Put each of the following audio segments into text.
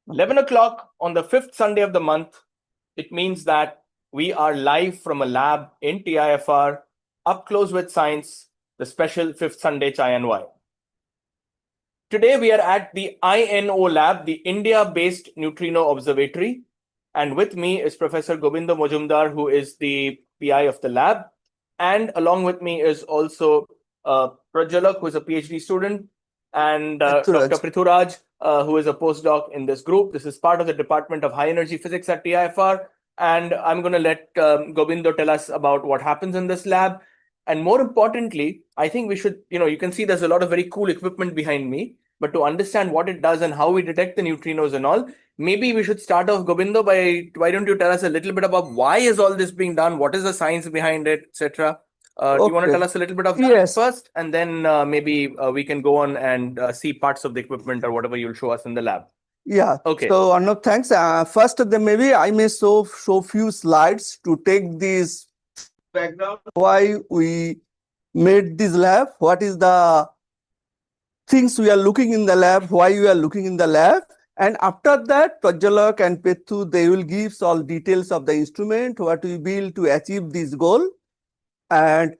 11 o'clock on the fifth Sunday of the month, it means that we are live from a lab in TIFR, up close with science, the special fifth Sunday Chai and Wine. Today we are at the INO lab, the India-based Neutrino Observatory. And with me is Professor Gobindo Mojumdar, who is the PI of the lab. And along with me is also Prajalak, who is a PhD student, and Dr. Prithuraj, who is a postdoc in this group. This is part of the Department of High Energy Physics at TIFR. And I'm going to let Gobindo tell us about what happens in this lab. And more importantly, I think we should, you can see there's a lot of very cool equipment behind me. But to understand what it does and how we detect the neutrinos and all, maybe we should start off, Gobindo, by why don't you tell us a little bit about why is all this being done? What is the science behind it, etc.? Do you want to tell us a little bit of that first? And then maybe we can go on and see parts of the equipment or whatever you'll show us in the lab. Yeah. Okay. So, Arnav, thanks. First, maybe I may show few slides to take this background, why we made this lab, what is the things we are looking in the lab, why we are looking in the lab. And after that, Prajalak and Pethu, they will give all details of the instrument, what we build to achieve this goal. And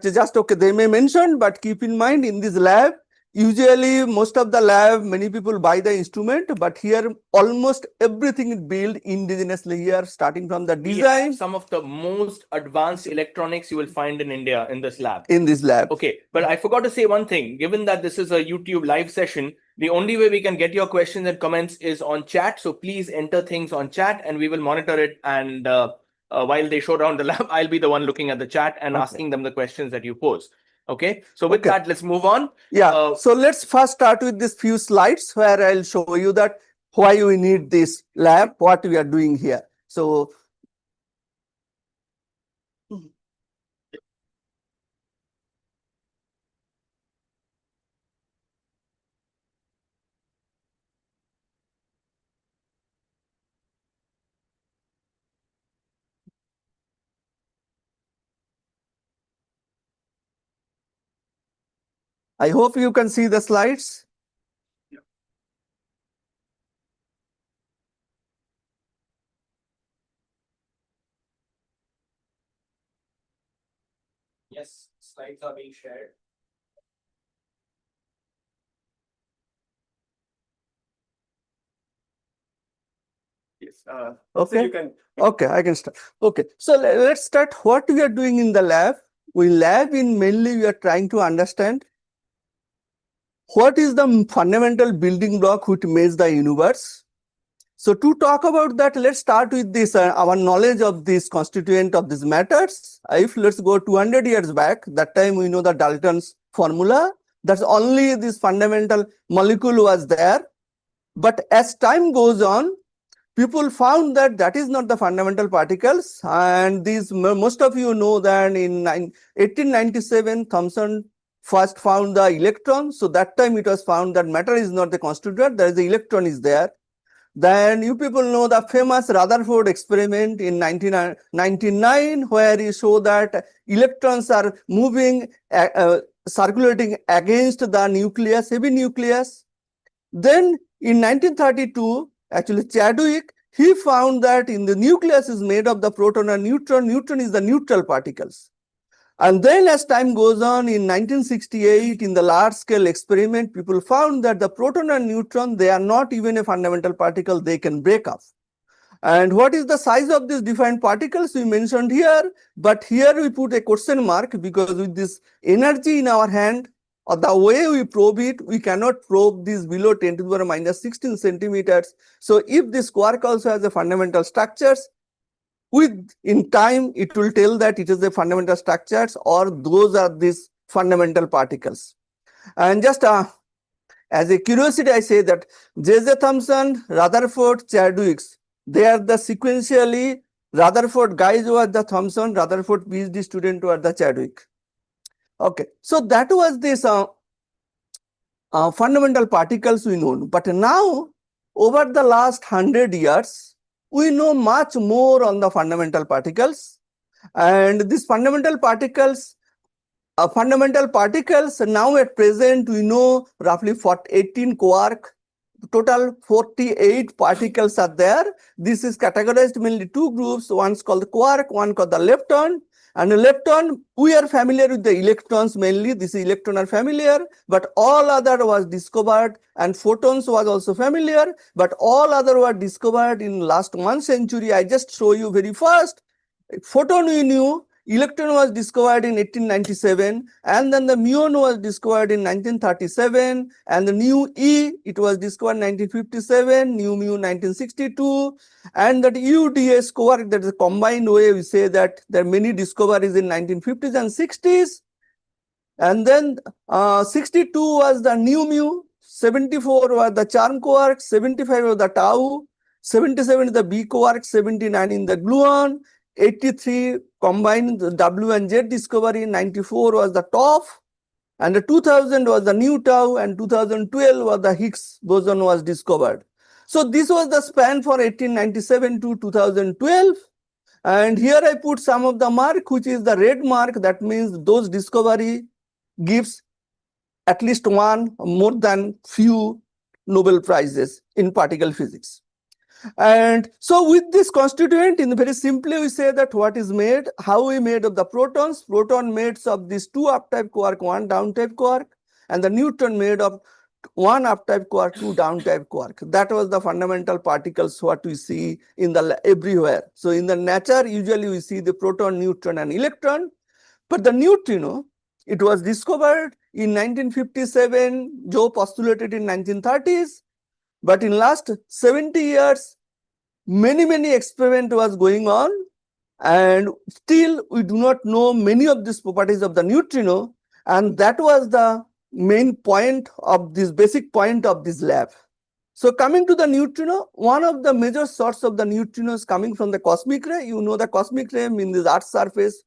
just okay, they may mention, but keep in mind in this lab, usually most of the lab, many people buy the instrument, but here almost everything is built indigenously here, starting from the design. Some of the most advanced electronics you will find in India in this lab. In this lab. Okay, but I forgot to say one thing. Given that this is a YouTube live session, the only way we can get your questions and comments is on chat. So please enter things on chat and we will monitor it. And while they show around the lab, I'll be the one looking at the chat and asking them the questions that you pose. Okay, so with that, let's move on. Yeah, so let's first start with this few slides where I'll show you that why we need this lab, what we are doing here. So I hope you can see the slides. Yes, slides are being shared. Yes. Okay. So you can. Okay, I can start. Okay, so let's start what we are doing in the lab. Mainly we are trying to understand what is the fundamental building block which makes the universe. So to talk about that, let's start with this, our knowledge of this constituent of these matters. If let's go 200 years back, that time we know the Dalton's formula. That's only this fundamental molecule was there. But as time goes on, people found that that is not the fundamental particles. And these, most of you know that in 1897, Thomson first found the electron. So that time it was found that matter is not the constituent, there is the electron is there. Then you people know the famous Rutherford experiment in 1999, where he showed that electrons are moving, circulating against the nucleus, heavy nucleus. Then in 1932, actually Chadwick, he found that in the nucleus is made of the proton and neutron. Neutron is the neutral particles. And then as time goes on, in 1968, in the large-scale experiment, people found that the proton and neutron, they are not even a fundamental particle, they can break off. And what is the size of these defined particles we mentioned here? But here we put a question mark because with this energy in our hand, or the way we probe it, we cannot probe this below 10 to the power minus 16 centimeters. So if this quark also has a fundamental structures, in time, it will tell that it is the fundamental structures or those are these fundamental particles. And just as a curiosity, I say that J.J. Thomson, Rutherford, Chadwick's, they are the sequentially Rutherford guys were the Thomson, Rutherford PhD student were the Chadwick. Okay, so that was this fundamental particles we know. But now, over the last 100 years, we know much more on the fundamental particles. And these fundamental particles now at present we know roughly 18 quark, total 48 particles are there. This is categorized mainly two groups. One is called the quark, one called the lepton. And the lepton, we are familiar with the electrons mainly. This electron are familiar, but all other was discovered, and photons was also familiar, but all other were discovered in last 1 century. I just show you very fast. Photon we knew, electron was discovered in 1897, and then the muon was discovered in 1937, and the nu E, it was discovered in 1957, nu mu 1962, and that UDS quark, that is a combined way we say that there are many discoveries in 1950s and 60s. And then 62 was the nu mu, 74 was the charm quark, 75 was the tau, 77 is the B quark, 79 in the gluon, 83 combined the W and Z discovery, 94 was the TOF, and the 2000 was the nu tau, and 2012 was the Higgs boson was discovered. So this was the span for 1897 to 2012. And here I put some of the mark, which is the red mark. That means those discovery gives at least one, more than few Nobel Prizes in particle physics. And so with this constituent, in very simply we say that what is made, how we made of the protons. Proton made of these two up-type quark, one down-type quark, and the neutron made of one up-type quark, two down-type quark. That was the fundamental particles what we see in the everywhere. So in the nature, usually we see the proton, neutron, and electron. But the neutrino, it was discovered in 1957. Joe postulated in 1930s. But in last 70 years, many experiment was going on, and still we do not know many of these properties of the neutrino, and that was the main point of this, basic point of this lab. So coming to the neutrino, one of the major source of the neutrinos coming from the cosmic ray. You know the cosmic ray in this Earth's surface,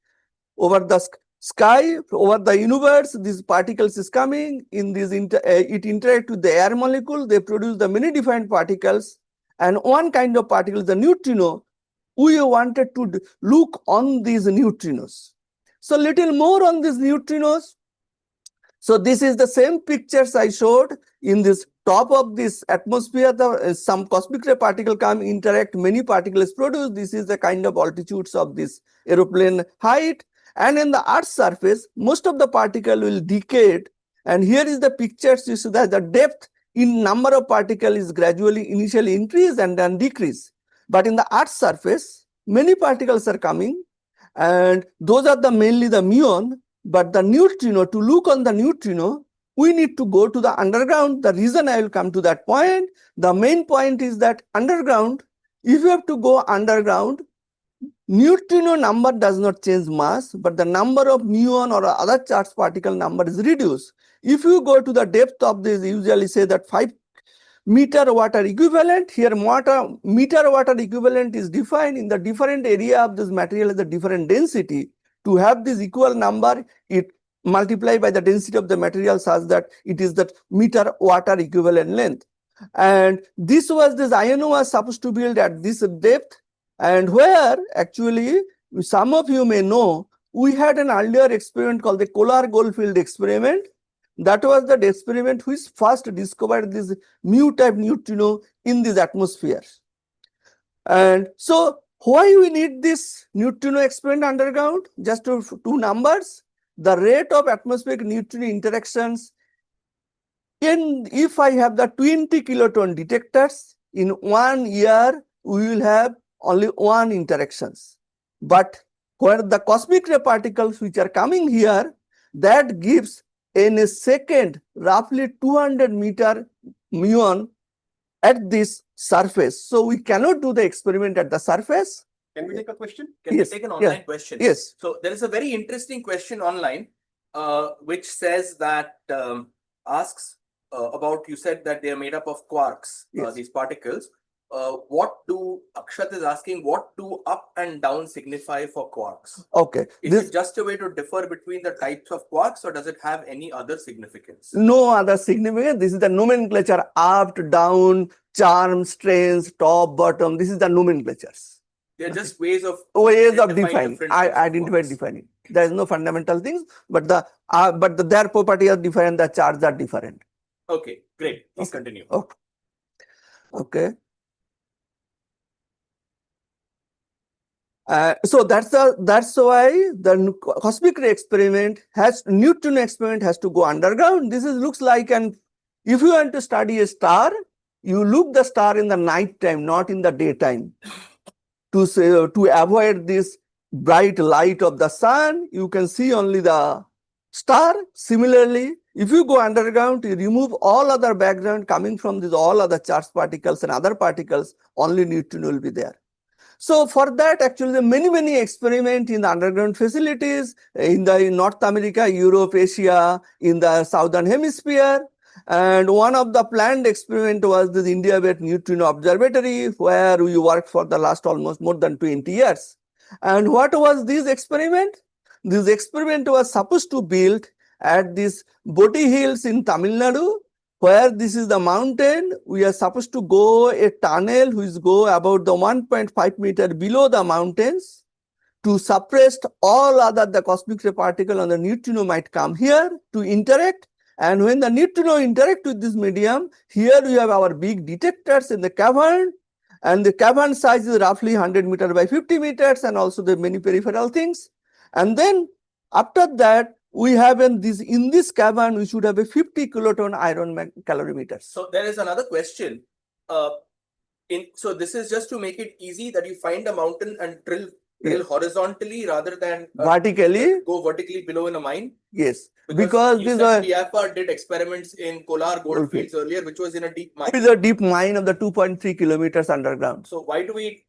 over the sky, over the universe, these particles is coming in this, it interact with the air molecule, they produce the many different particles, and one kind of particle, the neutrino, we wanted to look on these neutrinos. So little more on these neutrinos. So this is the same pictures I showed in this top of this atmosphere. Some cosmic ray particle come, interact, many particles produced. This is the kind of altitudes of this aeroplane height. And in the Earth's surface, most of the particle will decay. And here is the pictures. You see that the depth in number of particles is gradually initially increase and then decrease. But in the Earth's surface, many particles are coming, and those are the mainly the muon. But the neutrino, to look on the neutrino, we need to go to the underground. The reason I will come to that point, the main point is that underground, if you have to go underground, neutrino number does not change mass, but the number of muon or other charged particle number is reduced. If you go to the depth of this, usually say that 5 meter water equivalent, here meter water equivalent is defined in the different area of this material as a different density. To have this equal number, it multiplied by the density of the material such that it is that meter water equivalent length. And this iono was supposed to build at this depth, and where actually some of you may know, we had an earlier experiment called the Kolar Goldfield experiment. That was the experiment which first discovered this mu type neutrino in this atmosphere. And so why we need this neutrino experiment underground? Just two numbers. The rate of atmospheric neutrino interactions, if I have the 20 kiloton detectors, in 1 year we will have only one interactions. But where the cosmic ray particles which are coming here, that gives in a second roughly 200 meter muon at this surface. So we cannot do the experiment at the surface. Can we take a question? Can Yes. we take an online question? Yes. So there is a very interesting question online, which says that asks about, you said that they are made up of quarks, Yes. these particles. Akshat is asking, what do up and down signify for quarks? Okay. Is it just a way to differ between the types of quarks, or does it have any other significance? No other significance. This is the nomenclature: up, down, charm, strains, top, bottom. This is the nomenclatures. They're just ways of defining. Defining. There is no fundamental things, but their properties are different. The charges are different. Okay, great. Please continue. Okay. Okay. So that's why the cosmic ray experiment neutrino experiment has to go underground. This looks like if you want to study a star, you look the star in the night time, not in the daytime, to avoid this bright light of the sun. You can see only the star. Similarly, if you go underground, you remove all other background coming from all other charged particles and other particles, only neutrino will be there. So for that, actually, many experiments in the underground facilities in North America, Europe, Asia, in the southern hemisphere. And one of the planned experiment was this India-based neutrino observatory, where we worked for the last almost more than 20 years. And what was this experiment? This experiment was supposed to build at this Boti Hills in Tamil Nadu, where this is the mountain. We are supposed to go a tunnel which go about the 1.5 meter below the mountains to suppress all other the cosmic ray particle and the neutrino might come here to interact. And when the neutrino interact with this medium, here we have our big detectors in the cavern, and the cavern size is roughly 100 meter by 50 meters, and also the many peripheral things. And then after that, we have in this cavern, we should have a 50 kiloton iron calorimeter. So there is another question. So this is just to make it easy that you find a mountain and drill horizontally rather than vertically. Go vertically below in a mine. Yes, because you said TFR did experiments in Kolar goldfields earlier, which was in a deep mine. It is a deep mine of the 2.3 kilometers underground. So why do we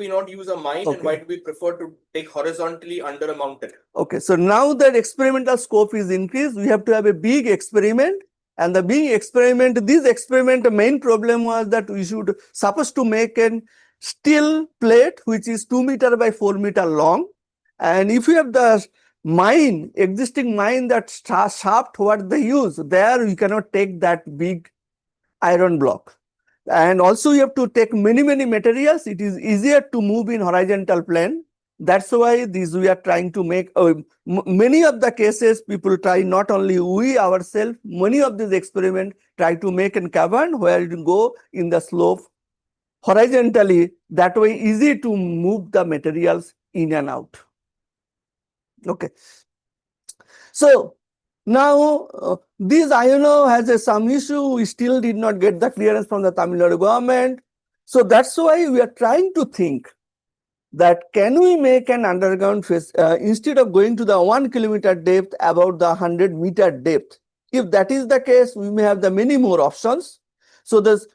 not use a mine, and why do we prefer to take horizontally under a mountain? Okay, so now that experimental scope is increased, we have to have a big experiment. And the big experiment, the main problem was that we should supposed to make a steel plate which is 2 meter by 4 meter long. And if you have the existing mine, that shaft what they use, there you cannot take that big iron block. And also you have to take many materials. It is easier to move in horizontal plane. That's why we are trying to make many of the cases people try, not only we ourselves, many of these experiments try to make a cavern where you go in the slope horizontally. That way easy to move the materials in and out. Okay. So now this INO has some issue. We still did not get the clearance from the Tamil Nadu government. So that's why we are trying to think that can we make an underground phase instead of going to the 1 kilometer depth, about the 100 meter depth. If that is the case, we may have the many more options. So to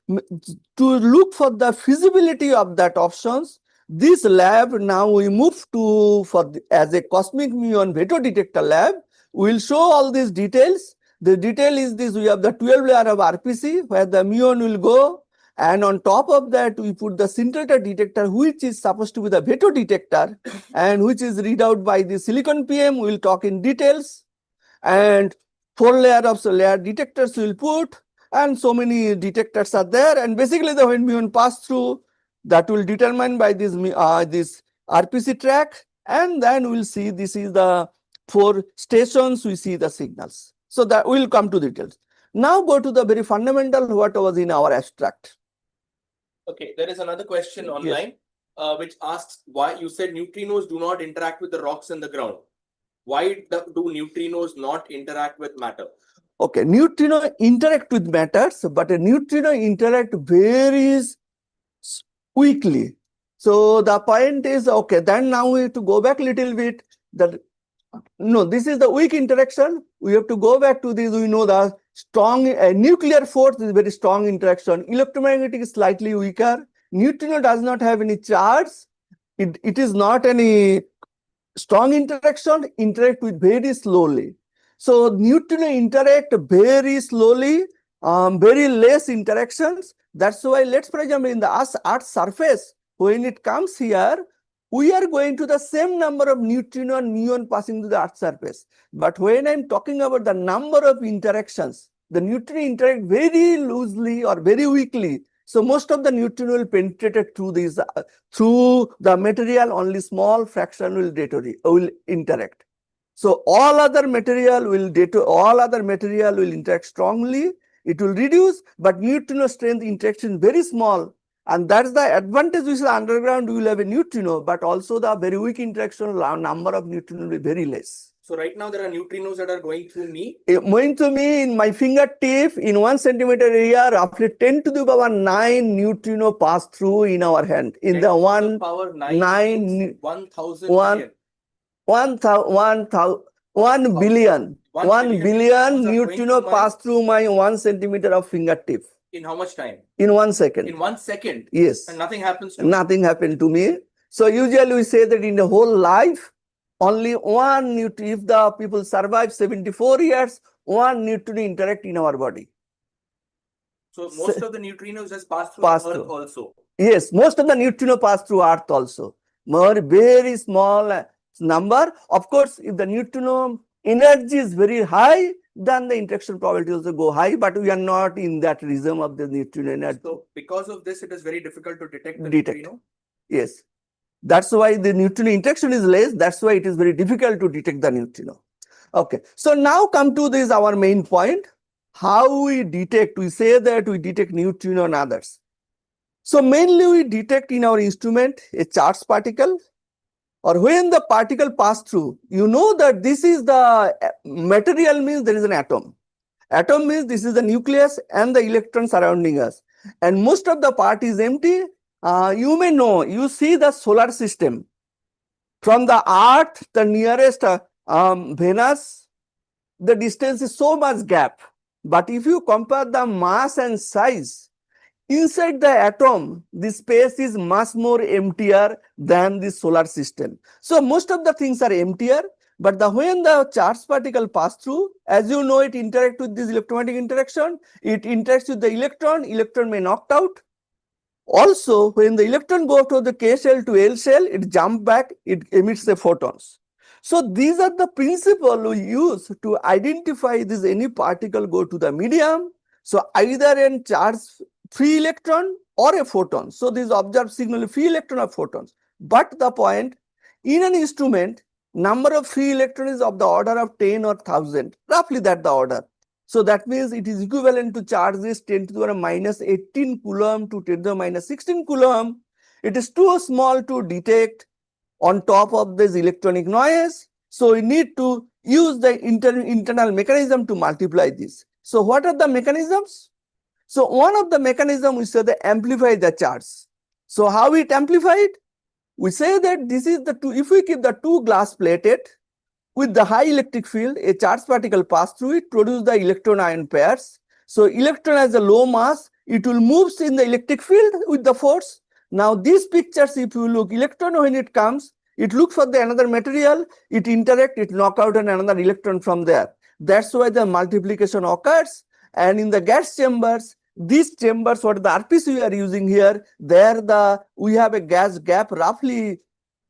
look for the feasibility of that options, this lab now we move to as a cosmic muon veto detector lab. We will show all these details. The detail is this: we have the 12 layer of RPC where the muon will go. And on top of that, we put the scintillator detector, which is supposed to be the veto detector, and which is read out by the silicon PM. We will talk in details. And 4 layer of layer detectors we will put, and so many detectors are there. And basically, when muon pass through, that will determine by this RPC track. And then we'll see this is the 4 stations. We see the signals. So that will come to details. Now go to the very fundamental what was in our abstract. Okay, there is another question online, which asks why you said neutrinos do not interact with the rocks in the ground. Why do neutrinos not interact with matter? Okay, neutrino interact with matters, but a neutrino interact very weakly. So the point is, okay, then now we have to go back a little bit. No, this is the weak interaction. We have to go back to this. We know the strong nuclear force is very strong interaction. Electromagnetic is slightly weaker. Neutrino does not have any charge. It is not any strong interaction, interact with very slowly. So neutrino interact very slowly, very less interactions. That's why, let's for example, in the Earth's surface, when it comes here, we are going to the same number of neutrino and muon passing to the Earth's surface. But when I'm talking about the number of interactions, the neutrino interact very loosely or very weakly. So most of the neutrino will penetrate through the material. Only small fraction will interact. So all other material will interact strongly, it will reduce, but neutrino strength interaction very small. And that's the advantage which is underground, you will have a neutrino, but also the very weak interaction number of neutrino will be very less. So right now there are neutrinos that are going through me. Going to me in my fingertip in 1 centimeter area, roughly 10 to the power 9 neutrino pass through in our hand. In 10 the to one power 9 9 1000 one million. 1 billion. 1 billion neutrinos are going neutrino through pass through my 1 centimeter of fingertip in how much time? in 1 second. In 1 second. Yes. And nothing happens to me. Nothing happened to me. So usually we say that in the whole life, only one neutrino, if the people survive 74 years, one neutrino interact in our body. So most of the neutrinos has passed through Earth also. Yes, most of the neutrino pass through Earth also. More very small number. Of course, if the neutrino energy is very high, then the interaction probability also go high, but we are not in that rhythm of the neutrino energy. So because of this, it is very difficult to detect the neutrino? Yes. That's why the neutrino interaction is less. That's why it is very difficult to detect the neutrino. Okay. So now come to this our main point. How we detect, we say that we detect neutrino and others. So mainly we detect in our instrument a charged particle, or when the particle pass through, you know that this is the material, means there is an atom. Atom means this is the nucleus and the electron surrounding us. And most of the part is empty. You may know, you see the solar system. From the Earth, the nearest Venus, the distance is so much gap. But if you compare the mass and size, inside the atom, the space is much more emptier than the solar system. So most of the things are emptier, but when the charged particle pass through, as you know, it interacts with this electromagnetic interaction, it interacts with the electron may knocked out. Also, when the electron goes to the K shell to L shell, it jumps back, it emits the photons. So these are the principles we use to identify this any particle go to the medium. So either in charge free electron or a photon. So this observed signal free electron or photons. But the point, in an instrument, number of free electrons is of the order of 10 or 1000, roughly that the order. So that means it is equivalent to charges 10 to the power minus 18 coulomb to 10 to the minus 16 coulomb. It is too small to detect on top of this electronic noise. So we need to use the internal mechanism to multiply this. So what are the mechanisms? So one of the mechanisms we say the amplify the charge. So how it amplified? We say that this is the two, if we keep the two glass plated with the high electric field, a charged particle pass through it, produce the electron ion pairs. So electron has a low mass, it will move in the electric field with the force. Now these pictures, if you look, electron when it comes, it looks for the another material, it interact, it knock out another electron from there. That's why the multiplication occurs. And in the gas chambers, these chambers, what the RPC we are using here, there we have a gas gap roughly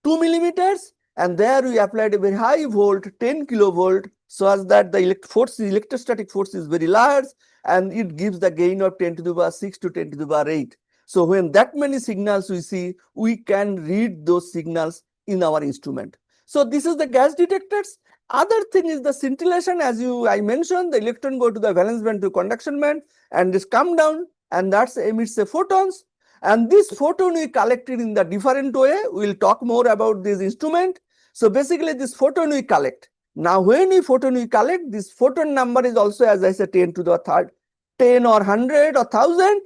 2 millimeters, and there we applied a very high volt, 10 kilovolt, so as that the electrostatic force is very large, and it gives the gain of 10 to the power 6 to 10 to the power 8. So when that many signals we see, we can read those signals in our instrument. So this is the gas detectors. Other thing is the scintillation, as I mentioned, the electron go to the valence band to conduction band, and this come down, and that emits the photons. And this photon we collected in the different way. We will talk more about this instrument. So basically this photon we collect. Now when we photon we collect, this photon number is also, as I said, 10 to the third, 10 or 100 or 1000.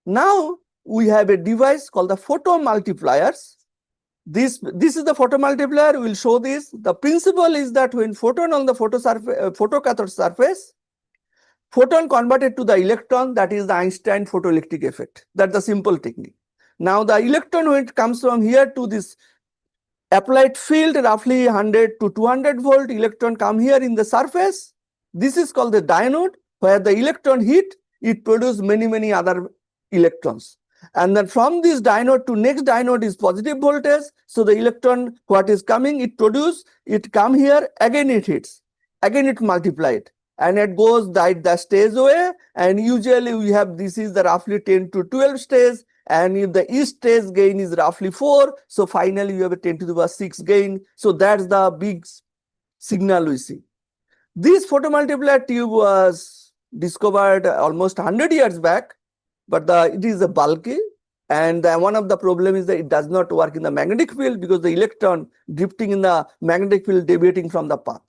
Now we have a device called the photomultipliers. This is the photomultiplier. We will show this. The principle is that when photon on the photocathode surface, photon converted to the electron, that is the Einstein photoelectric effect. That's the simple technique. Now the electron, when it comes from here to this applied field, roughly 100 to 200 volt, electron come here in the surface. This is called the diode, where the electron hit, it produces many other electrons. And then from this diode to next diode is positive voltage. So the electron, what is coming, it produce, it come here, again it hits, again it multiplied, and it goes that stays away. And usually we have, this is the roughly 10 to 12 stage, and if the each stage gain is roughly 4, so finally you have a 10 to the power 6 gain. So that's the big signal we see. This photomultiplier tube was discovered almost 100 years back, but it is a bulky, and one of the problem is that it does not work in the magnetic field because the electron drifting in the magnetic field deviating from the path.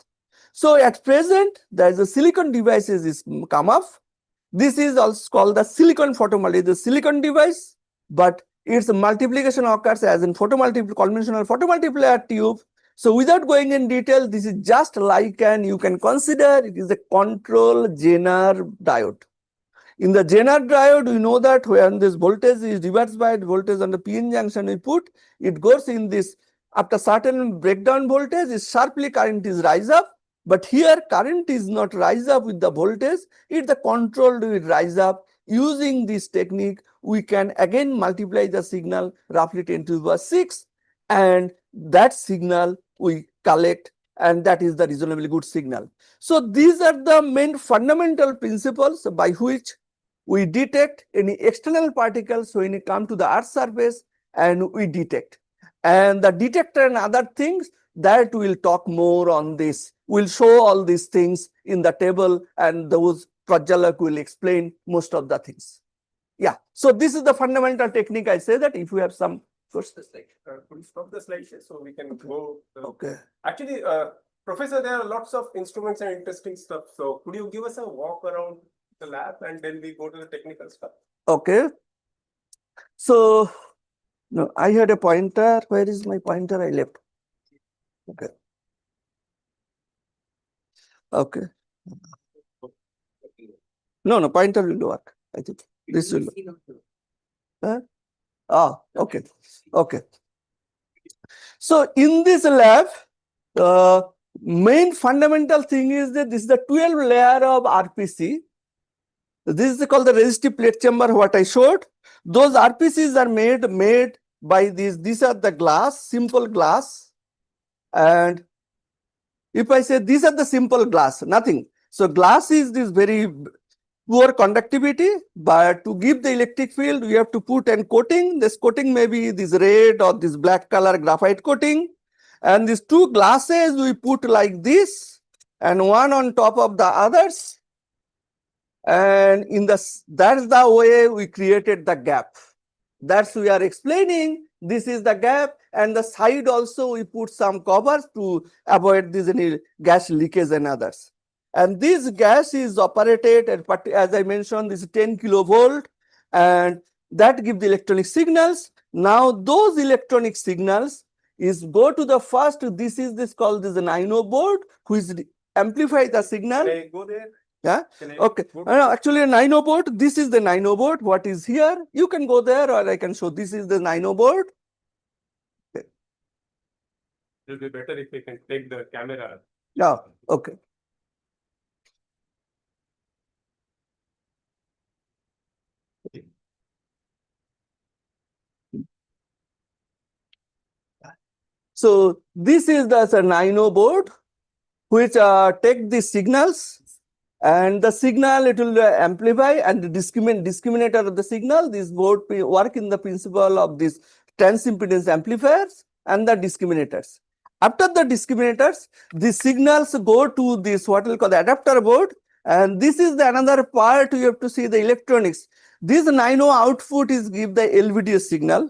So at present, there is a silicon devices is come up. This is also called the silicon photomultiplier. The silicon device, but its multiplication occurs as in conventional photomultiplier tube. So without going in detail, this is just like you can consider it is a control Zener diode. In the Zener diode, we know that when this voltage is reversed by voltage on the PN junction we put, it goes in this, after certain breakdown voltage, is sharply current is rise up. But here current is not rise up with the voltage, it the controlled will rise up. Using this technique, we can again multiply the signal roughly 10 to the power 6, and that signal we collect, and that is the reasonably good signal. So these are the main fundamental principles by which we detect any external particles when it come to the Earth's surface, and we detect. And the detector and other things that we'll talk more on this. We'll show all these things in the table, and those Prajalak will explain most of the things. Yeah, so this is the fundamental technique. I say that if you have some questions. Could you stop the slide share so we can go? Okay. Actually, Professor, there are lots of instruments and interesting stuff. So could you give us a walk around the lab and then we go to the technical stuff? Okay. So, no, I had a pointer. Where is my pointer? I left. Okay. Okay. No, pointer will work. I think this will. Okay. Okay. So in this lab, main fundamental thing is that this is the 12 layer of RPC. This is called the resistive plate chamber, what I showed. Those RPCs are made by these are the glass, simple glass. And if I say these are the simple glass, nothing. So glass is this very poor conductivity, but to give the electric field, we have to put an coating. This coating may be this red or this black color graphite coating. And these two glasses we put like this, and one on top of the others. And that's the way we created the gap. That's we are explaining. This is the gap, and the side also we put some covers to avoid this any gas leakage and others. And this gas is operated at, as I mentioned, this is 10 kilovolt, and that gives the electronic signals. Now those electronic signals is go to the first. This called this NINO board, which amplify the signal. Can I go there? Yeah. Okay. Actually, a NINO board. This is the NINO board. What is here? You can go there, or I can show. This is the NINO board. Okay. It will be better if we can take the camera. Yeah. Okay. So this is the NINO board, which take the signals, and the signal it will amplify, and the discriminator of the signal. This board work in the principle of this transimpedance amplifiers and the discriminators. After the discriminators, the signals go to this what we call the adapter board, and this is the another part you have to see the electronics. This NINO output is give the LVDS signal,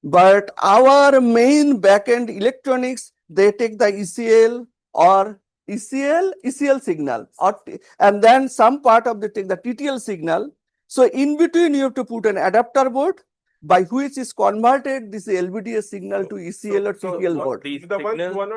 but our main backend electronics, they take the ECL or ECL signal, and then some part of the take the TTL signal. So in between you have to put an adapter board by which is converted this LVDS signal to ECL or TTL board. These The ones signals, who are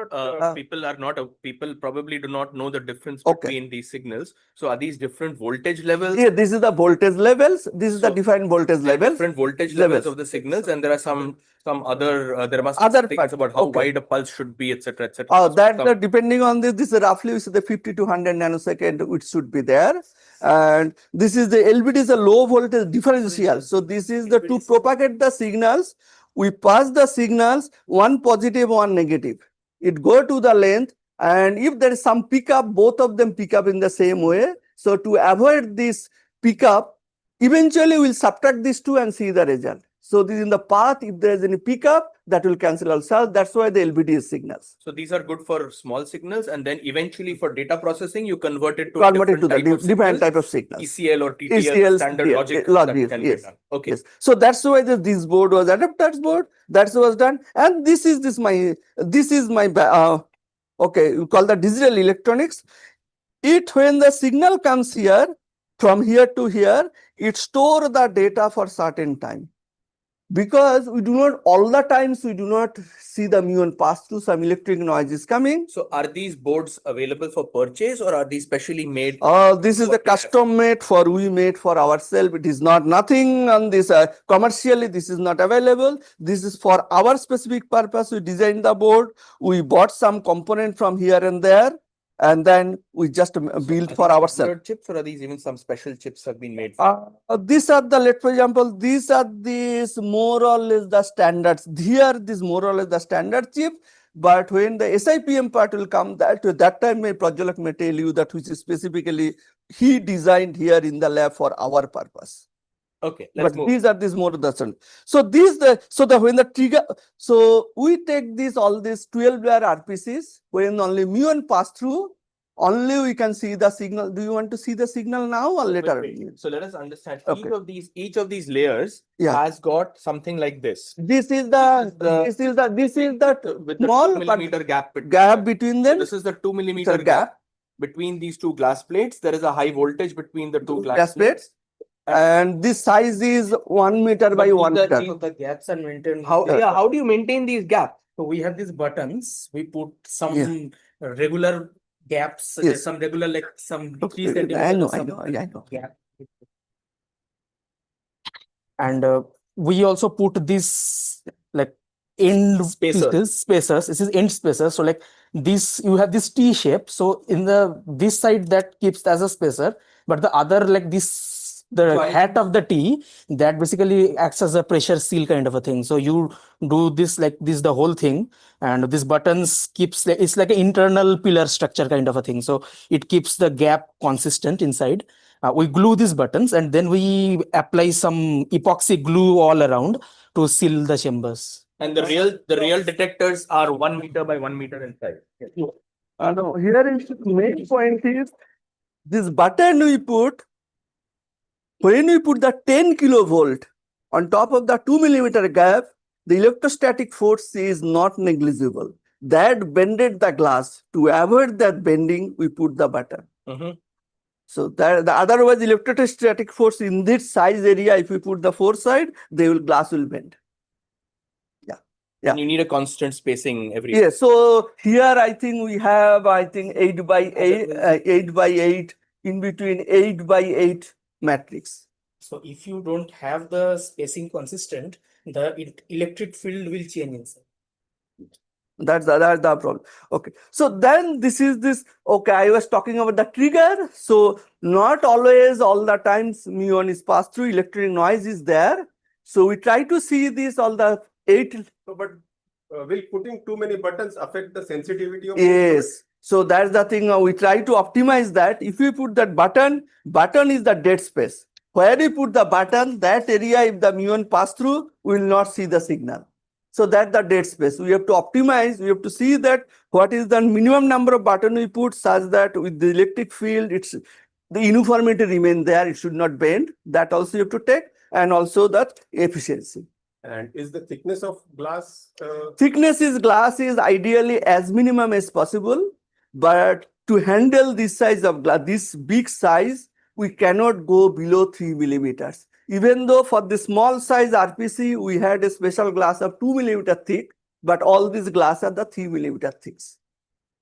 not, people probably do not know the difference Okay. between these signals. So are these different voltage levels? Yeah, this is the voltage levels. This is the So defined voltage There are levels. different voltage levels of the signals, and there are some other there must be Other things part, about how okay. wide a pulse should be, etc., etc. That depending on this is roughly is the 50 to 100 nanosecond it should be there, and this is the LVD is a low voltage differential. So this is the to propagate the signals. We pass the signals, one positive, one negative. It go to the length, and if there is some pickup, both of them pick up in the same way. So to avoid this pickup, eventually we'll subtract these two and see the result. So this in the path, if there is any pickup, that will cancel also. That's why the LVD is signals. So these are good for small signals, and then eventually for data processing, you convert it to Convert it to the different type of different signals, type of signals. ECL or TTL, ECL, standard yeah, logic logic, that can yes, be done. Okay. Yes. So that's why this board was adapters board. That was done, and this is my okay, you call the digital electronics. It when the signal comes here from here to here, it store the data for certain time. Because we do not all the times we do not see the muon pass through, some electric noise is coming. So are these boards available for purchase, or are these specially made? This is the custom made for we made for ourselves. It is not nothing on this commercially. This is not available. This is for our specific purpose. We designed the board. We bought some component from here and there, and then we just built for ourselves. Standard chips, or are these even some special chips have been made? These are the, let for example, these are these more or less the standards. Here, this more or less the standard chip. But when the SIPM part will come, that time may Prajalak may tell you that which is specifically he designed here in the lab for our purpose. Okay, let's but move. these are this more the so these when the trigger, so we take this all these 12 layer RPCs when only muon pass through, only we can see the signal. Do you want to see the signal now or later? So let us understand. Okay. Each of these layers Yeah. has got something like this. This is the With small the 2 millimeter gap between them. So this is the 2 millimeter gap between these two glass plates. There is a high voltage between the two glass plates. And this size is 1 meter by 1 meter. The gaps are maintained. How do you maintain these gaps? So we have these buttons. We put some Yeah. regular gaps, such Yes. as some regular, like some 3 I centimeters. know, or some I know. gap. And we also put this like end Spacers. spacers. This is end spacers. So like this, you have this T shape. So in this side that keeps as a spacer, but the other like this, the hat of the T, that basically acts as a pressure seal kind of a thing. So you do this like this the whole thing, and this buttons keeps it's like an internal pillar structure kind of a thing. So it keeps the gap consistent inside. We glue these buttons, and then we apply some epoxy glue all around to seal the chambers. And the real detectors are 1 meter by 1 meter in size. No, here is main point is this button we put. When we put the 10 kilovolt on top of the 2 millimeter gap, the electrostatic force is not negligible. That bended the glass. To avoid that bending, we put the button. So that the otherwise electrostatic force in this size area, if we put the four side, glass will bend. Yeah. And you need a constant spacing every. Yeah. So here I think we have 8 by 8 in between 8 by 8 matrix. So if you don't have the spacing consistent, the electric field will change inside. That's the problem. Okay. So then this. Okay, I was talking about the trigger. So not always all the times muon is passed through, electric noise is there. So we try to see this all the 8. So, but will putting too many buttons affect the sensitivity of? Yes. So that's the thing. We try to optimize that. If we put that button is the dead space. Where we put the button, that area, if the muon pass through, we will not see the signal. So that's the dead space. We have to optimize. We have to see that what is the minimum number of button we put, such that with the electric field, the uniformity remain there. It should not bend. That also you have to take, and also that efficiency. And is the thickness of glass? Glass is ideally as minimum as possible, but to handle this size of glass, this big size, we cannot go below 3 millimeters. Even though for the small size RPC, we had a special glass of 2 millimeter thick, but all these glass are the 3 millimeter thick.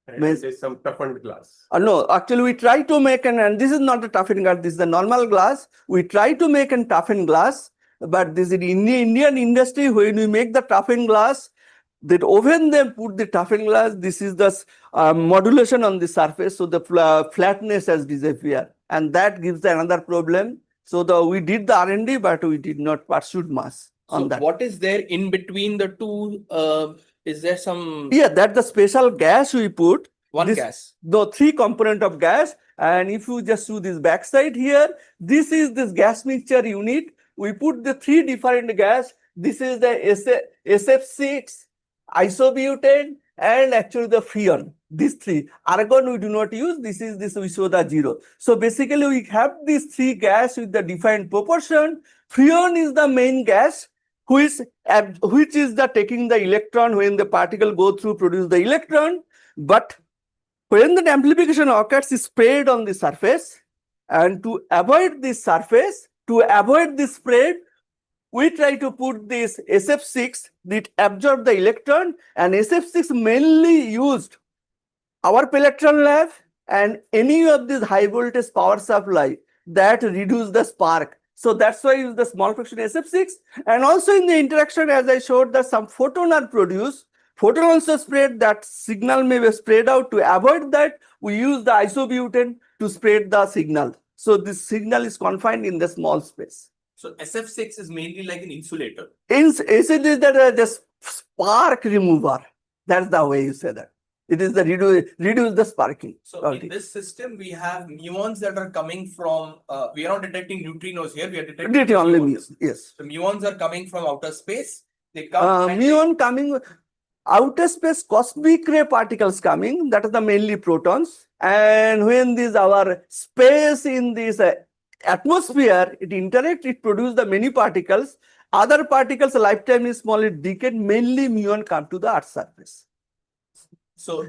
And there's some toughened glass. No, actually we try to make and this is not a toughened glass, this is the normal glass. We try to make a toughened glass, but this is in Indian industry, when we make the toughened glass, that when they put the toughened glass, this is the modulation on the surface, so the flatness has disappeared, and that gives another problem. So we did the R&D, but we did not pursue mass on that. What is there in between the two? Is there some? Yeah, that's the special gas we put. Gas. The 3 component of gas, and if you just do this backside here, this is this gas mixture unit. We put the 3 different gas, This is the SF6, isobutane, and actually the freon. These three. Argon we do not use. This is this we show the 0. So basically we have these three gas with the defined proportion. Freon is the main gas which is the taking the electron when the particle go through produce the electron. But when the amplification occurs, is spread on the surface, and to avoid this surface, to avoid this spread, we try to put this SF6 that absorb the electron, and SF6 mainly used our Pelectron lab and any of these high voltage power supply that reduce the spark. So that's why I use the small fraction SF6. And also in the interaction, as I showed, that some photon are produced. Photon also spread, that signal may be spread out. To avoid that, we use the isobutane to spread the signal. So this signal is confined in the small space. So SF6 is mainly like an insulator. Acid is the spark remover. That's the way you say that. It is the reduce the sparking. So in this system, we have muons that are coming from, we are not detecting neutrinos here, we are detecting only muons. yes. The muons are coming from outer space. They come muon coming outer space, cosmic ray particles coming, that is the mainly protons. And when these our space in this atmosphere, it interact, it produce the many particles. Other particles lifetime is small, it decay, mainly muon come to the Earth's surface. So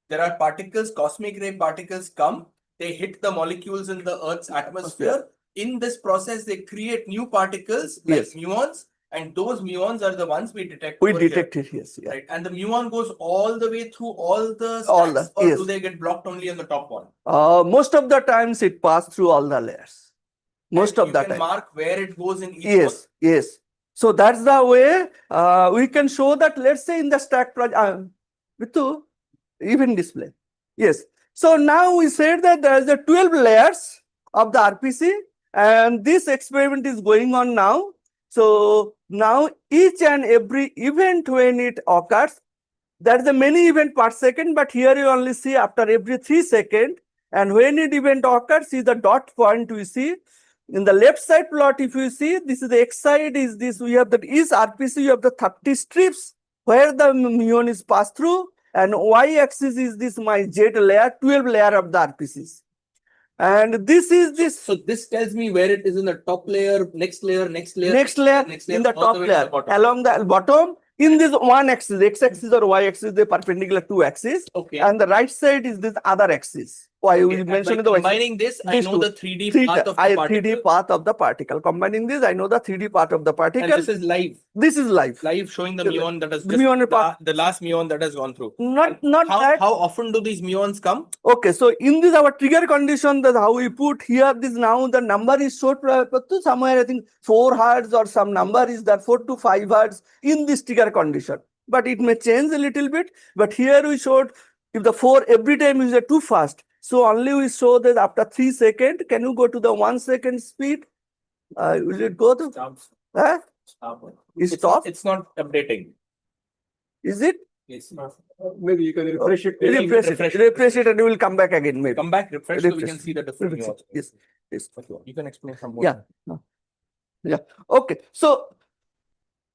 there are particles, cosmic ray particles come, they hit the molecules in the Earth's atmosphere. In this process, they create new particles like muons, and those muons are the ones we detect. We detect it, yes. Yeah. Right. And the muon goes all the way through all the stacks, or do they get blocked only on the top one? Most of the times it pass through all the layers. Most of the time. You can mark where it goes in each one? Yes. So that's the way we can show that, let's say in the stack project, with even display. Yes. So now we said that there is a 12 layers of the RPC, and this experiment is going on now. So now each and every event when it occurs, there is a many event per second, but here you only see after every 3 seconds. And when it event occurs, is the dot point we see. In the left side plot, if you see, this is the X side is this, we have the is RPC, you have the 30 strips where the muon is passed through, and y-axis is this my Z layer, 12 layer of the RPCs. And this is this. So this tells me where it is in the top layer, next layer, next layer, next layer, in the top layer, along the bottom. In this one axis, x-axis or y-axis, they perpendicular two axes. Okay. And the right side is this other axis. Why we mentioned the combining this, I know the 3D path of the particle. 3D path of the particle. Combining this, I know the 3D part of the particle. And this is live. This is live. Live showing the muon that has just the last muon that has gone through. Not how often do these muons come? Okay, so in this our trigger condition, that how we put here this now the number is short to somewhere I think 4 hertz or some number is that 4 to 5 hertz in this trigger condition. But it may change a little bit. But here we showed if the 4 every time is too fast. So only we show that after 3 seconds, can you go to the 1 second speed? Will it go to? Stop. Huh? Stop. It's not updating. Is it? Yes. Maybe you can refresh it. Refresh it and it will come back again. Maybe. Come back, refresh, so we can see the different muons. Yes. You can explain some more. Yeah. Okay. So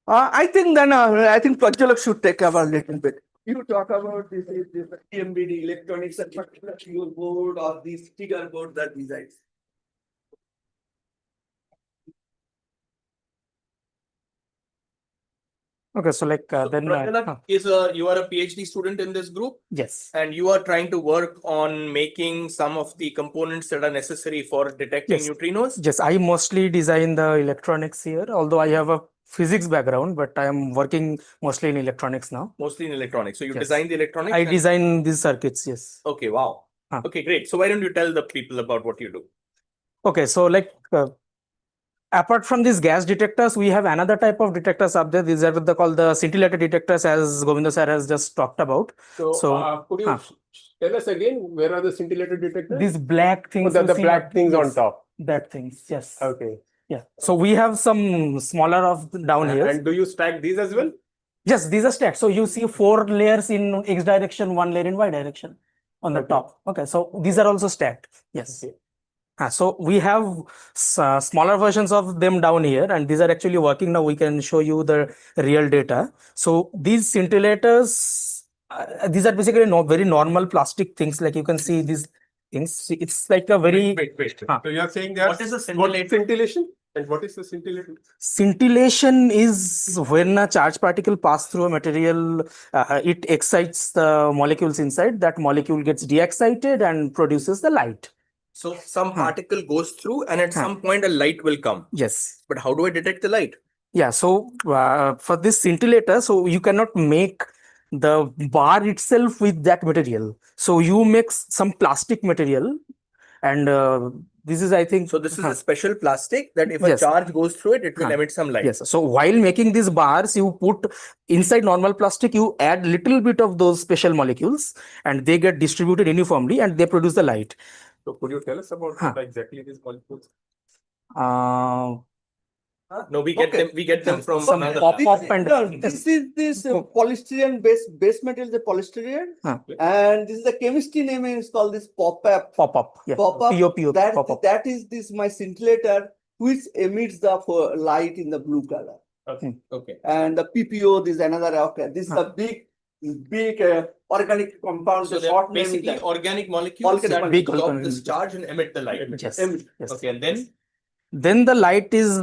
I think then I think Prajjalak should take over a little bit. You talk about this TMBD electronics and particular your board or these trigger board that designs. Okay, so like then Prajjalak you are a PhD student in this group, yes, and you are trying to work on making some of the components that are necessary for detecting neutrinos. Yes, I mostly design the electronics here, although I have a physics background, but I am working mostly in electronics now. Mostly in electronics. So you design the electronics? I design these circuits, yes. Okay, wow. Okay, great. So why don't you tell the people about what you do? Okay, so like apart from these gas detectors, we have another type of detectors up there. These are called the scintillator detectors, as Govinda sir has just talked about. So could you tell us again, where are the scintillator detectors? These black things. The black things on top. That things, yes. Okay. Yeah. So we have some smaller of down here. And do you stack these as well? Yes, these are stacked. So you see 4 layers in X direction, 1 layer in Y direction on the top. Okay. So these are also stacked. Yes. Okay. So we have smaller versions of them down here, and these are actually working now. We can show you the real data. So these scintillators, these are basically very normal plastic things. Like you can see these things. See, it's like a very Wait. Huh. So you are saying that What is a what scintillator? scintillation? And what is the scintillation? scintillation is when a charged particle pass through a material. It excites the molecules inside. That molecule gets de-excited and produces the light. So some particle goes through, and at some point a light will come. Yes. But how do I detect the light? Yeah, so for this scintillator, so you cannot make the bar itself with that material. So you make some plastic material, and this is, I think, So this is a special plastic that if a Yes. charge goes through it, it will Huh. emit some light. yes. So while making these bars, you put inside normal plastic, you add little bit of those special molecules, and they get distributed uniformly, and they produce the light. So could you tell us about Huh. what exactly these molecules? No, we get them. We get them from Some another pop lab. up and This is this polystyrene base material, the polystyrene, Huh. and this is the chemistry name is called this pop-up. pop up. Yeah. Pop-up. POP. That Pop up. that is this my scintillator which emits the light in the blue color. Okay. And the PPO, this is another this is the big organic compound. So the they're short name is basically that. organic molecules Organic that molecules. absorb Big this charge and emit the light. Yes. Emit. Yes. Okay, and then the light is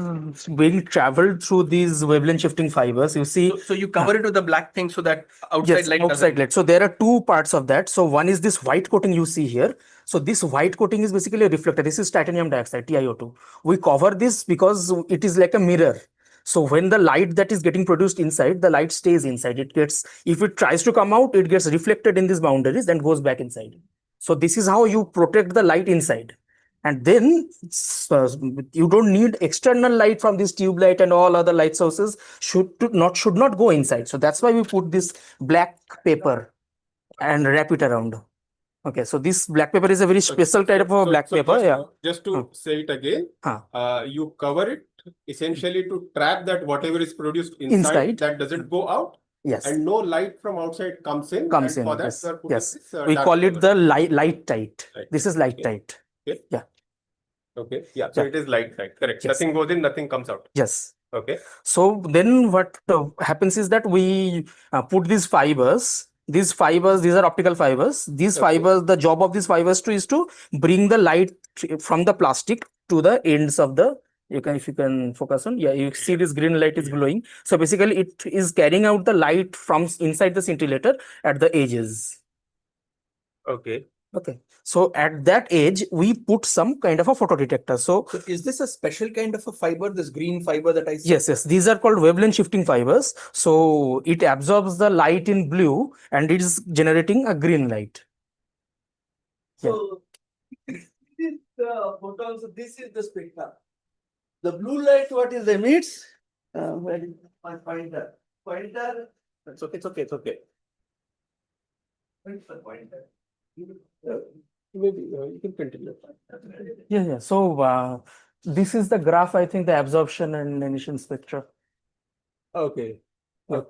being traveled through these wavelength shifting fibers. You see, so you cover it with a black thing so that outside yes, light outside doesn't. light. So there are two parts of that. So one is this white coating you see here. So this white coating is basically a reflector. This is titanium dioxide, TiO2. We cover this because it is like a mirror. So when the light that is getting produced inside, the light stays inside. It gets, if it tries to come out, it gets reflected in these boundaries and goes back inside. So this is how you protect the light inside. And then you don't need external light from this tube light, and all other light sources should not go inside. So that's why we put this black paper and wrap it around. Okay, so this black paper is a very special type of black paper. Just to say it again, you cover it essentially to trap that whatever is produced inside that doesn't go out. Yes. And no light from outside comes in. For that, yes. yes. This, we call it the light tight. Light this is light tight. Okay. Yeah. Okay. Yeah. So it is light tight. Correct. Yes. Nothing goes in, nothing comes out. Yes. Okay. So then what happens is that we put these fibers. These are optical fibers. These fibers, the job of these fibers is to bring the light from the plastic to the ends of the. If you can focus on, you see this green light is glowing. So basically, it is carrying out the light from inside the scintillator at the edges. Okay. Okay. So at that edge, we put some kind of a photodetector. So is this a special kind of a fiber, this green fiber that I see? Yes. These are called wavelength shifting fibers. So it absorbs the light in blue and it is generating a green light. So this is the photons. This is the spectrum. The blue light, what is emits? Where is my pointer? Pointer. It's okay. It's okay. Where's the pointer? Maybe you can continue. Yeah. So this is the graph, I think, the absorption and emission spectra. Okay. Yeah.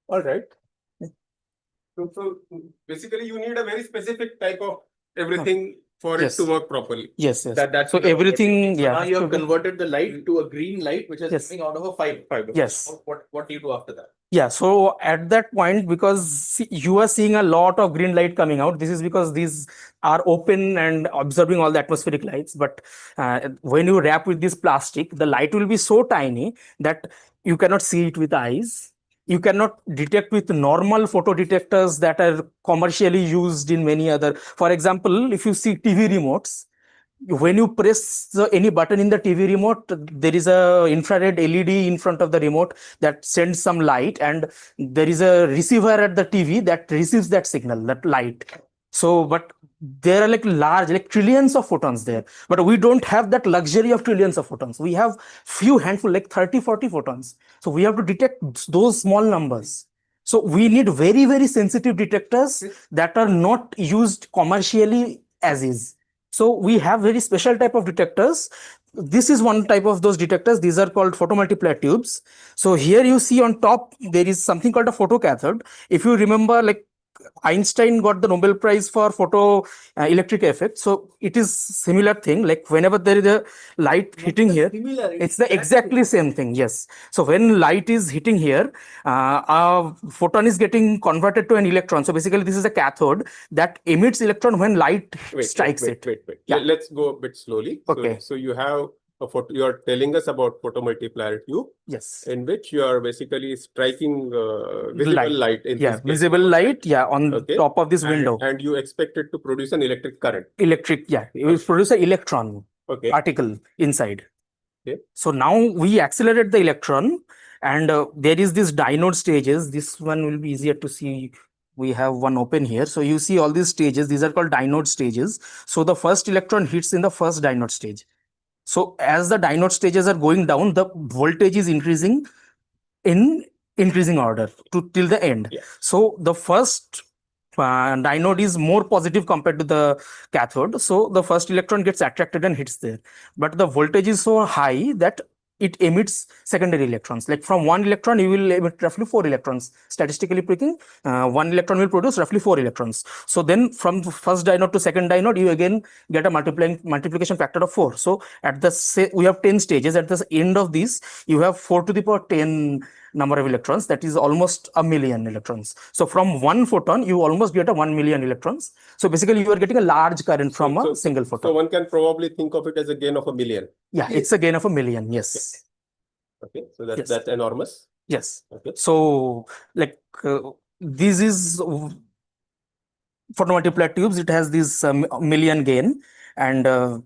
All right. So basically, you need a very specific type of everything for Yes. it to work properly. Yes. That's So everything, Now you have converted the light to a green light, which is coming out of a fiber. Yes. What do you do after that? Yeah, so at that point, because you are seeing a lot of green light coming out, this is because these are open and absorbing all the atmospheric lights. But when you wrap with this plastic, the light will be so tiny that you cannot see it with eyes. You cannot detect with normal photo detectors that are commercially used in many other. For example, if you see TV remotes, when you press any button in the TV remote, there is a infrared LED in front of the remote that sends some light, and there is a receiver at the TV that receives that signal, that light. So, but there are like trillions of photons there, but we don't have that luxury of trillions of photons. We have few handful, like 30, 40 photons. So we have to detect those small numbers. So we need very, very sensitive detectors that are not used commercially as is. So we have very special type of detectors. This is one type of those detectors. These are called photomultiplier tubes. So here you see on top, there is something called a photocathode. If you remember, like Einstein got the Nobel Prize for photo electric effect. So it is similar thing. Like whenever there is a light hitting here, Similar. it's the exactly same thing. Yes. So when light is hitting here, a photon is getting converted to an electron. So basically, this is a cathode that emits electron when light strikes it. Wait. Yeah. Let's go a bit slowly. Okay. So you have a photo. You are telling us about photomultiplier tube, Yes. in which you are basically striking visible light. In Yeah, this case, visible light. Yeah, on Okay. top of this window. and you expect it to produce an electric current. Electric. Yeah, it will produce an electron Okay. particle inside. Okay. So now we accelerate the electron, and there is this dynode stages. This one will be easier to see. We have one open here. So you see all these stages. These are called dynode stages. So the first electron hits in the first dynode stage. So as the dynode stages are going down, the voltage is increasing in increasing order to till the end. Yeah. So the first dynode is more positive compared to the cathode. So the first electron gets attracted and hits there. But the voltage is so high that it emits secondary electrons. Like from one electron, you will emit roughly 4 electrons. Statistically speaking, one electron will produce roughly 4 electrons. So then from the first dynode to second dynode, you again get a multiplication factor of 4. So at the we have 10 stages. At the end of this, you have 4 to the power 10 number of electrons. That is almost a million electrons. So from one photon, you almost get a 1 million electrons. So basically, you are getting a large current from a single photon. So one can probably think of it as a gain of a million. Yeah, it's a gain of a million. Yes. Okay, so that's enormous. Yes. Okay. So like this is photomultiplier tubes. It has this million gain, and the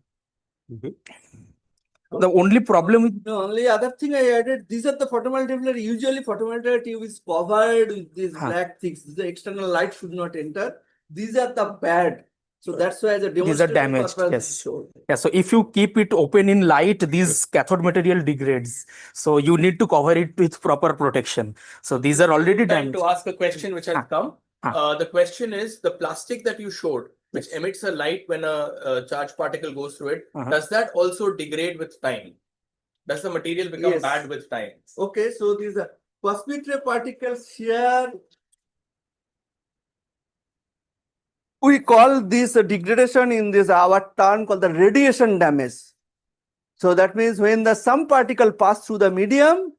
only problem with The only other thing I added, these are the photomultiplier. Usually photomultiplier tube is covered with these black things. The external light should not enter. These are the bad. So that's why the these are damaged. Yes. Yeah. So if you keep it open in light, this cathode material degrades. So you need to cover it with proper protection. So these are already damaged. To ask a question which has come. The question is the plastic that you showed, which emits a light when a charged particle goes through it, does that also degrade with time? Does the material become bad with time? Okay, so these are cosmic ray particles here. We call this degradation in this our term called the radiation damage. So that means when the some particle pass through the medium,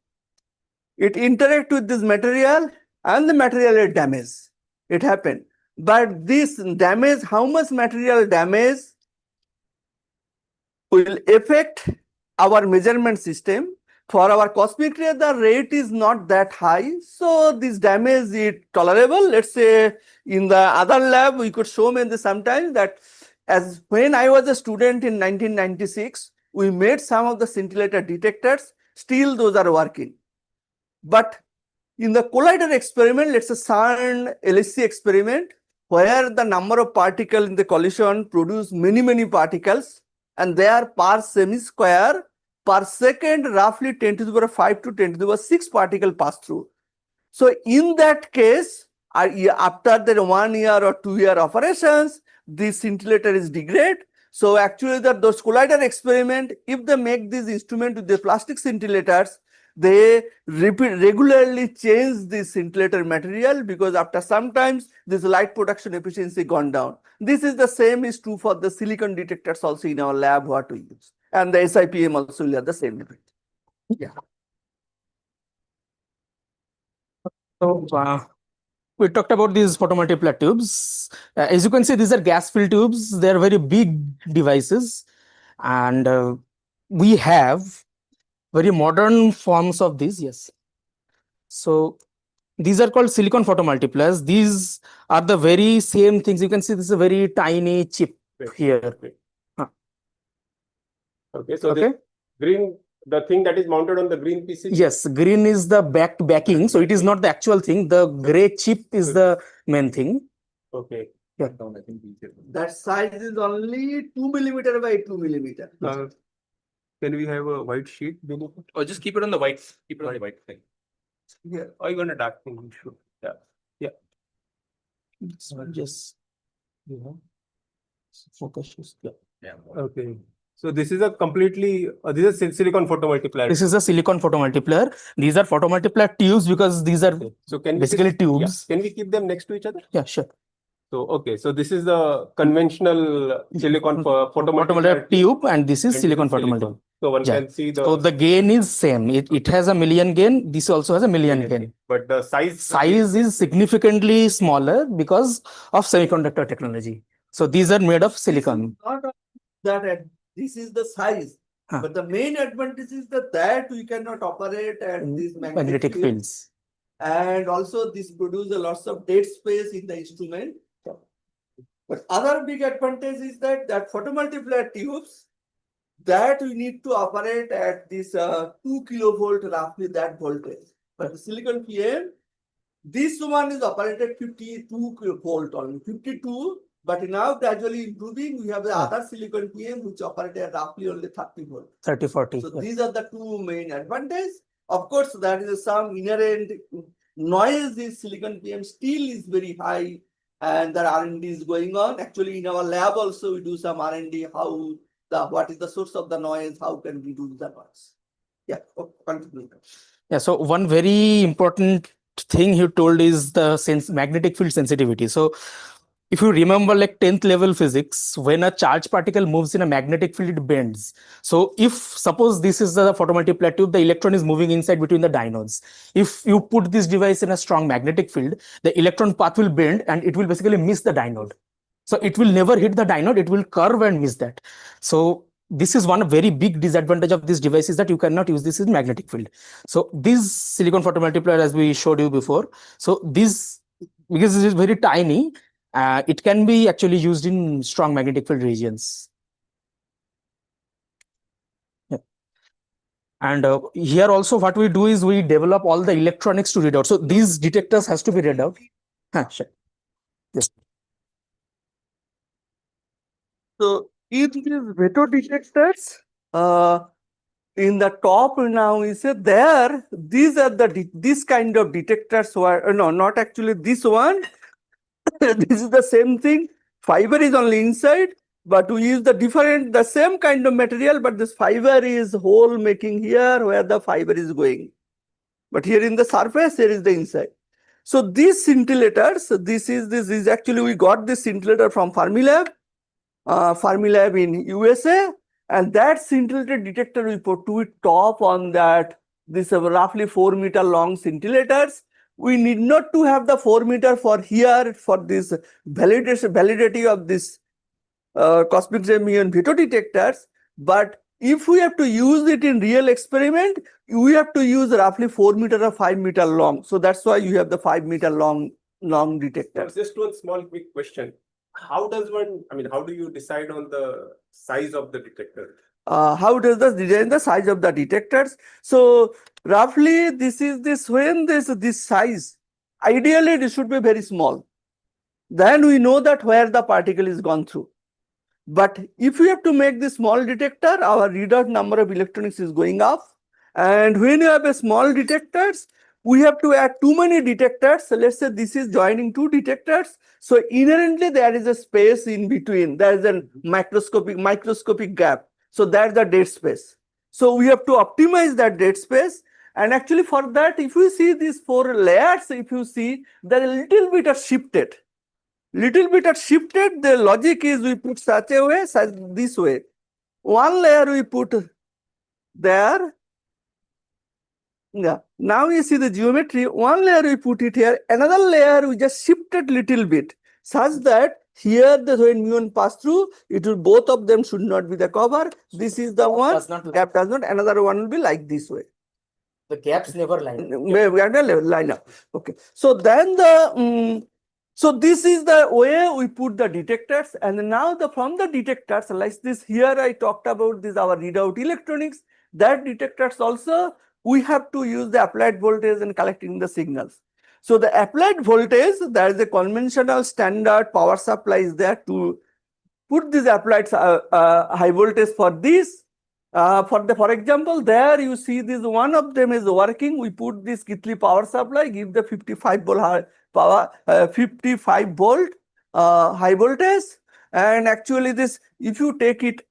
it interact with this material and the material is damaged. It happened. But this damage, how much material damage will affect our measurement system. For our cosmic ray, the rate is not that high. So this damage is tolerable. Let's say in the other lab, we could show me this sometimes that as when I was a student in 1996, we made some of the scintillator detectors. Still those are working. But in the collider experiment, let's say CERN LHC experiment, where the number of particles in the collision produce many particles, and they are per semi-square per second, roughly 10 to the power 5 to 10 to the power 6 particle pass through. So in that case, after the 1 year or 2 year operations, the scintillator is degrade. So actually those collider experiment, if they make this instrument with the plastic scintillators, they regularly change the scintillator material because after sometimes this light production efficiency gone down. This is the same is true for the silicon detectors also in our lab what we use. And the SIPM also will have the same effect. Yeah. So we talked about these photomultiplier tubes. As you can see, these are gas-filled tubes. They are very big devices, and we have very modern forms of these. Yes. So these are called silicon photomultipliers. These are the very same things. You can see this is a very tiny chip here. Okay, so this green, the thing that is mounted on the green PCB? Yes, green is the backing. So it is not the actual thing. The gray chip is the main thing. Okay. Yeah. That size is only 2 millimeter by 2 millimeter. Can we have a white sheet beneath it? Or just keep it on the white. Keep it on the white thing. Yeah. Or even a dark thing? We should. Yeah. Just focus. Okay. So this is a completely, this is silicon photomultiplier. This is a silicon photomultiplier. These are photomultiplier tubes because these are So can we basically just- yeah, tubes. Can we keep them next to each other? Yeah, sure. So, okay, so this is the conventional silicon photomultiplier Photomultiplier tube, and this is and silicon this is photomultiplier. So one Yeah. can see So the gain is same. It has a million gain. This also has a million gain. But the size Size is significantly smaller because of semiconductor technology. So these are made of silicon. Not that this is the size, Huh. but the main advantage is that we cannot operate at these Magnetic fields. and also this produces a lots of dead space in the instrument. But other big advantage is that photomultiplier tubes that we need to operate at this 2 kilovolt roughly that voltage. But the silicon PM, this one is operated 52 volt only, 52. But now gradually improving, we have the other silicon PM which operate at roughly only 30 volt. 30, 40. So Yeah. these are the two main advantages. Of course, there is some inherent noise. This silicon PM still is very high, and the R&D is going on. Actually, in our lab also we do some R&D. What is the source of the noise? How can we do the noise? Yeah, continue. Yeah. So one very important thing you told is the magnetic field sensitivity. So if you remember like 10th level physics, when a charged particle moves in a magnetic field, it bends. So if suppose this is the photomultiplier tube, the electron is moving inside between the diodes. If you put this device in a strong magnetic field, the electron path will bend and it will basically miss the diode. So it will never hit the diode, it will curve and miss that. So this is one very big disadvantage of this device is that you cannot use this in magnetic field. So this silicon photomultiplier, as we showed you before, so this, because it is very tiny, it can be actually used in strong magnetic field regions. Yeah. And here also what we do is we develop all the electronics to read out. So these detectors has to be read out. Sure. Yes. So in these veto detectors, in the top now is there. These are this kind of detectors. Were no, not actually this one. This is the same thing. Fiber is only inside, but we use the same kind of material, but this fiber is hole making here where the fiber is going. But here in the surface, here is the inside. So these scintillators, this is actually we got this scintillator from Fermilab in USA, and that scintillator detector we put to it top on that. This roughly 4 meter long scintillators. We need not to have the 4 meter for here for this validity of this cosmic ray muon veto detectors. But if we have to use it in real experiment, we have to use roughly 4 meter or 5 meter long. So that's why you have the 5 meter long detector. Just one small quick question. How does one, how do you decide on the size of the detector? How does this design the size of the detectors? So roughly this is this size. Ideally, this should be very small. Then we know that where the particle is gone through. But if we have to make this small detector, our readout number of electronics is going up. And when you have a small detectors, we have to add too many detectors. So let's say this is joining two detectors. So inherently there is a space in between. There is a microscopic gap. So that's the dead space. So we have to optimize that dead space. And actually for that, if you see these 4 layers, if you see, they're a little bit shifted. The logic is we put such a way, this way. One layer we put there. Yeah. Now you see the geometry. One layer we put it here. Another layer we just shifted little bit, such that here when muon pass through, it will both of them should not be the cover. This is the one. Gap does not. Another one will be like this way. The gaps never line up. Okay. So then so this is the way we put the detectors, and now from the detectors like this here I talked about this our readout electronics. That detectors also we have to use the applied voltage and collecting the signals. So the applied voltage, there is a conventional standard power supply is there to put this applied high voltage for this. For example, there you see this one of them is working. We put this Kitli power supply, give the 55 volt power, 55 volt high voltage, and actually this if you take it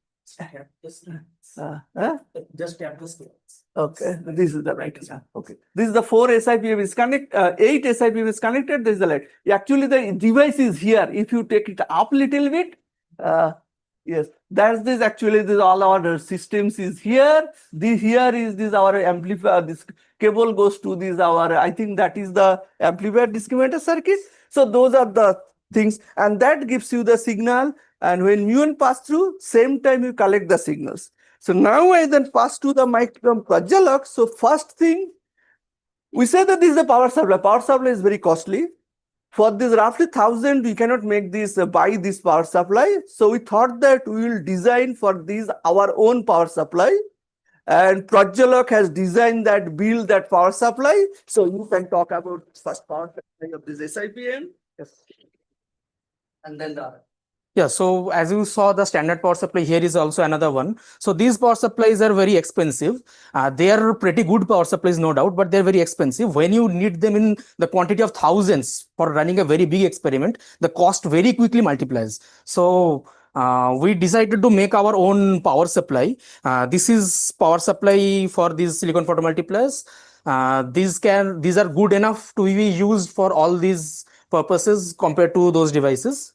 Just tap the screen. Okay, this is the right one. Okay, this is the 4 SIPM is connected, 8 SIPM is connected. This is the light. Actually, the device is here. If you take it up little bit, yes, that's this. Actually, this all our systems is here. This here is this our amplifier. This cable goes to this our. I think that is the amplifier discriminator circuit. So those are the things, and that gives you the signal. And when muon pass through, same time you collect the signals. So now I then pass to the mic from Prajalak. So first thing, we say that this is a power supply. Power supply is very costly. For this roughly 1,000, we cannot make this, buy this power supply. So we thought that we will design for this our own power supply. And Prajalak has designed that, build that power supply. So you can talk about first power supply of this SIPM. Yes. And then the other. Yeah, so as you saw, the standard power supply here is also another one. So these power supplies are very expensive. They are pretty good power supplies, no doubt, but they're very expensive. When you need them in the quantity of thousands for running a very big experiment, the cost very quickly multiplies. So we decided to make our own power supply. This is power supply for these silicon photomultipliers. These are good enough to be used for all these purposes compared to those devices.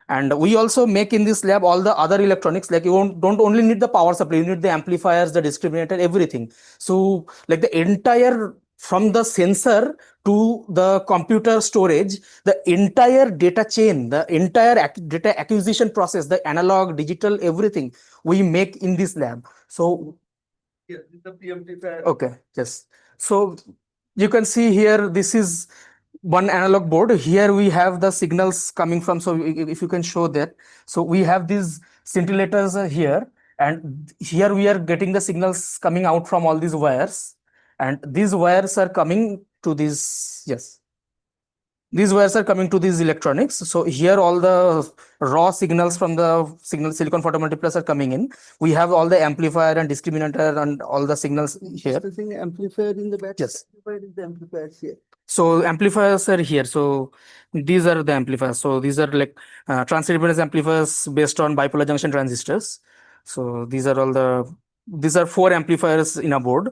And we also make in this lab all the other electronics, like you don't only need the power supply, you need the amplifiers, the discriminator, everything. So like the entire, from the sensor to the computer storage, the entire data chain, the entire data acquisition process, the analog, digital, everything we make in this lab. So Yeah, the preamplifier. okay, yes. So you can see here, this is one analog board. Here we have the signals coming from, so if you can show that. So we have these scintillators here, and here we are getting the signals coming out from all these wires, and these wires are coming to these, yes. These wires are coming to these electronics. So here all the raw signals from the silicon photomultipliers are coming in. We have all the amplifier and discriminator and all the signals here. Amplifier in the back. Yes. Amplifier is the amplifiers here. So amplifiers are here. So these are the amplifiers. So these are like transfer amplifiers based on bipolar junction transistors. So these are these are 4 amplifiers in a board.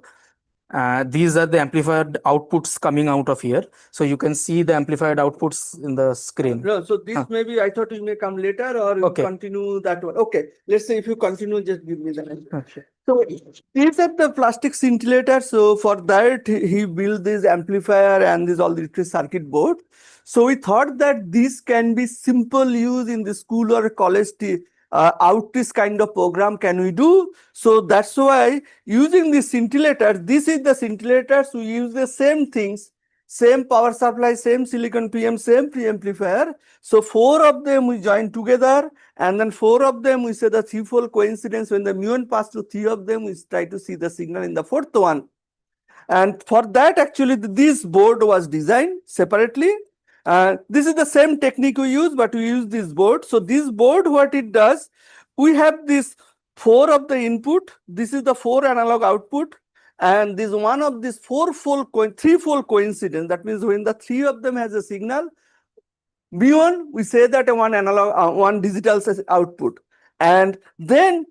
These are the amplified outputs coming out of here. So you can see the amplified outputs in the screen. No, so this maybe I thought you may come later or you Okay. continue that one. Okay, let's say if you continue, just give me the answer. Okay. So these are the plastic scintillators. So for that, he built this amplifier and this all the circuit board. So we thought that this can be simple use in the school or college out this kind of program can we do. So that's why using the scintillators, this is the scintillators, we use the same things, same power supply, same silicon PM, same preamplifier. So 4 of them we join together, and then 4 of them we say the threefold coincidence. When the muon pass through 3 of them, we try to see the signal in the 4th one. And for that, actually, this board was designed separately. This is the same technique we use, but we use this board. So this board, what it does, we have this 4 of the input. This is the 4 analog output. And this one of this threefold coincidence. That means when the 3 of them has a signal, muon, we say that one analog, one digital output. And then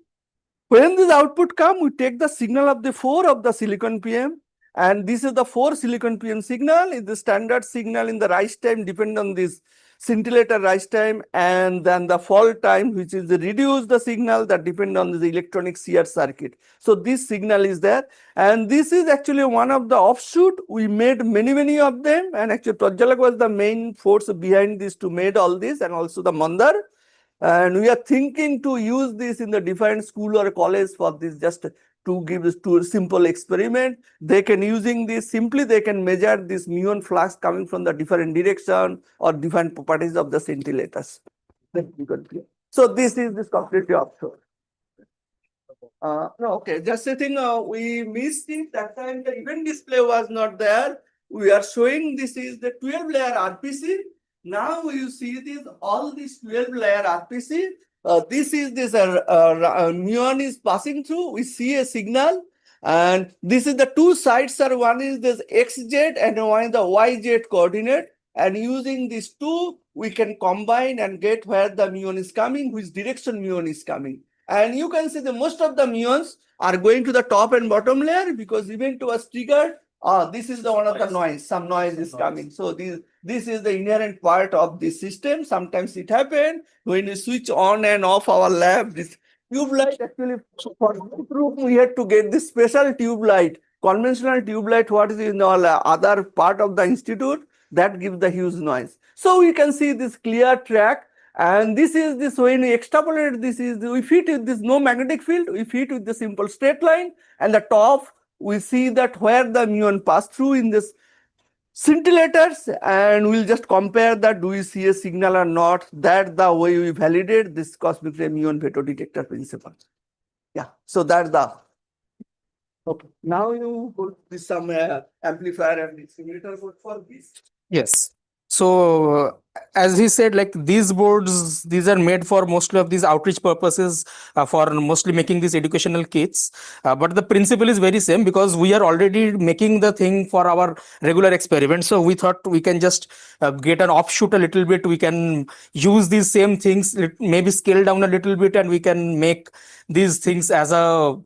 when this output come, we take the signal of the 4 of the silicon PM. And this is the 4 silicon PM signal. Is the standard signal in the rise time depend on this scintillator rise time, and then the fall time, which is the reduce the signal that depend on the electronic shear circuit. So this signal is there, and this is actually one of the offshoot. We made many of them, and actually Prajalak was the main force behind this to made all this, and also the Mandar. And we are thinking to use this in the different school or college for this, just to give this to a simple experiment. They can using this, simply they can measure this muon flux coming from the different direction or different properties of the scintillators. So this is this completely offshore. No, okay, just a thing, we missed it that time. The event display was not there. We are showing this is the 12 layer RPC. Now you see this, all these 12 layer RPC. This is this muon is passing through. We see a signal, and this is the 2 sides are, one is this XZ and one is the YZ coordinate. And using these 2, we can combine and get where the muon is coming, which direction muon is coming. And you can see the most of the muons are going to the top and bottom layer because event was triggered. This is the one of the noise. Some noise is coming. So this is the inherent part of the system. Sometimes it happens when you switch on and off our lab. This tube light actually for this room we had to get this special tube light. Conventional tube light, what is in all other part of the institute, that gives the huge noise. So we can see this clear track. And this is this when we extrapolate, this is we fit with this no magnetic field, we fit with the simple straight line, and the top we see that where the muon pass through in this scintillators, and we'll just compare that do we see a signal or not. That the way we validate this cosmic ray muon veto detector principle. Yeah, so that's the okay. Now you put this some amplifier and simulator code for this. Yes. So as he said, like these boards, these are made for mostly of these outreach purposes, for mostly making these educational kits. But the principle is very same because we are already making the thing for our regular experiments. So we thought we can just get an offshoot a little bit. We can use these same things, maybe scale down a little bit, and we can make these things as a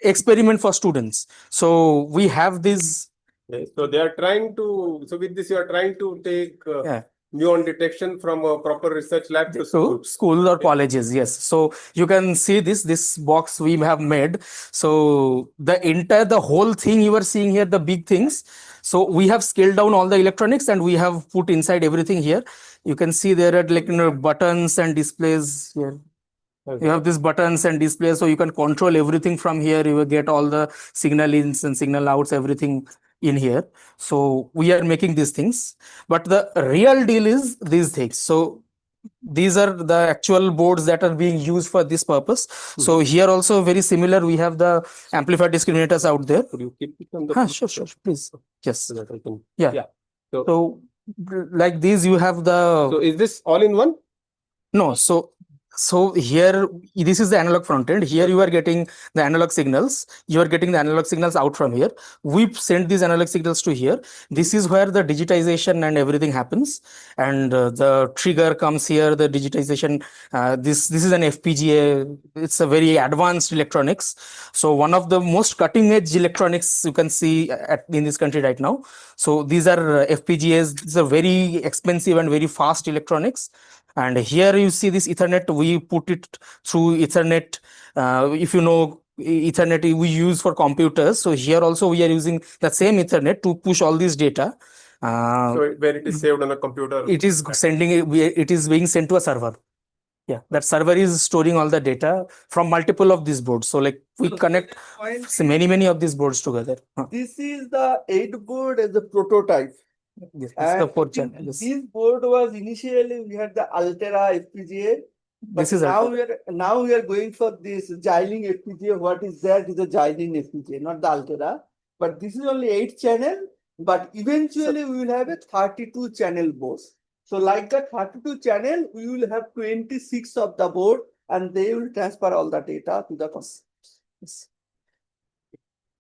experiment for students. So we have these. Okay, so they are trying to, so with this you are trying to take Yeah. muon detection from a proper research lab to school. School or colleges, yes. So you can see this box we have made. So the whole thing you are seeing here, the big things. So we have scaled down all the electronics and we have put inside everything here. You can see there are like buttons and displays here. Okay. You have these buttons and displays, so you can control everything from here. You will get all the signal ins and signal outs, everything in here. So we are making these things, but the real deal is these things. So these are the actual boards that are being used for this purpose. So here also very similar. We have the amplifier discriminators out there. Could you keep it on the Sure, please. Yes. so that I can. Yeah. So, So like these, you have the. so is this all in one? No, so here this is the analog front end. Here you are getting the analog signals. You are getting the analog signals out from here. We send these analog signals to here. This is where the digitization and everything happens, and the trigger comes here. The digitization. This is an FPGA. It's a very advanced electronics. So one of the most cutting edge electronics you can see in this country right now. So these are FPGAs. These are very expensive and very fast electronics. And here you see this Ethernet, we put it through Ethernet. If you know Ethernet we use for computers. So here also we are using the same Ethernet to push all this data. So where it is saved on a computer? It is it is being sent to a server. Yeah, that server is storing all the data from multiple of these boards. So like we connect many of these boards together. This is the 8 board as a prototype. Yes, it's the 4 channel. This board was initially we had the Altera FPGA, but This is now we are going for this Xilinx FPGA. What is that? Is a Xilinx FPGA, not the Altera. But this is only 8 channel. But eventually we will have a 32 channel board. So like the 32 channel, we will have 26 of the board, and they will transfer all the data to the customer. Yes.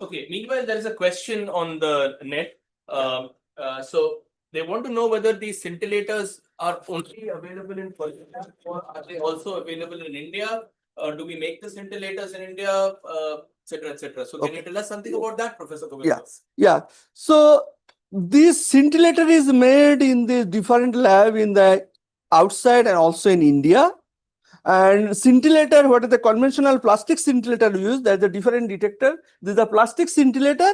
Okay, meanwhile, there is a question on the net. So they want to know whether these scintillators are only available in Kolkata or are they also available in India? Do we make the scintillators in India, etc., etc.? So can you tell us something about that, Professor Govind? Yeah. So this scintillator is made in the different lab in the outside and also in India. And scintillator, what is the conventional plastic scintillator used? There's a different detector. This is a plastic scintillator.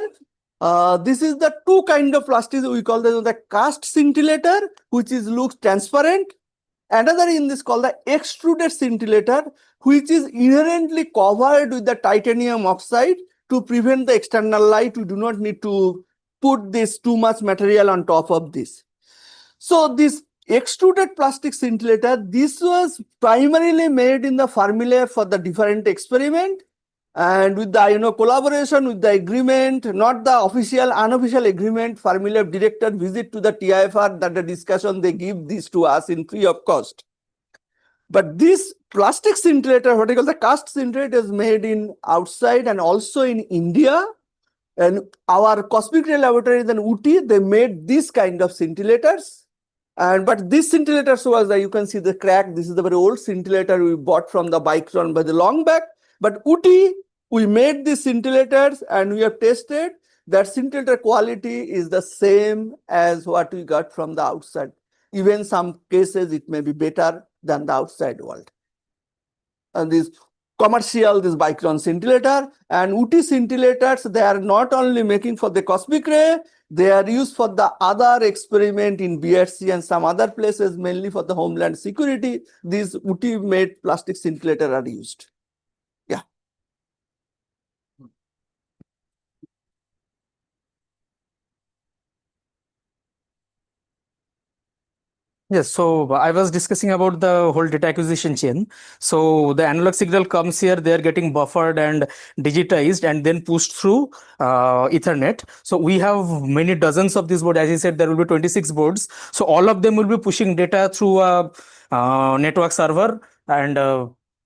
This is the 2 kind of plastic we call the cast scintillator, which looks transparent. Another in this called the extruded scintillator, which is inherently covered with the titanium oxide to prevent the external light. We do not need to put this too much material on top of this. So this extruded plastic scintillator, this was primarily made in the Fermi for the different experiment. And with the collaboration with the agreement, not the official, unofficial agreement, Fermi director visit to the TIFR, that the discussion they give this to us in free of cost. But this plastic scintillator, what I call the cast scintillator, is made in outside and also in India. And our cosmic ray laboratories in Uti, they made this kind of scintillators. And but this scintillator was you can see the crack. This is the very old scintillator we bought from the bike run by the long back. But Uti, we made these scintillators and we have tested that scintillator quality is the same as what we got from the outside. Even some cases it may be better than the outside world. And this commercial, this Bicron scintillator and UT scintillators, they are not only making for the cosmic ray, they are used for the other experiment in BRC and some other places, mainly for the homeland security. These UT made plastic scintillator are used. Yeah. Yes, so I was discussing about the whole data acquisition chain. So the analog signal comes here, they are getting buffered and digitized and then pushed through Ethernet. So we have many dozens of these boards. As I said, there will be 26 boards. So all of them will be pushing data through a network server, and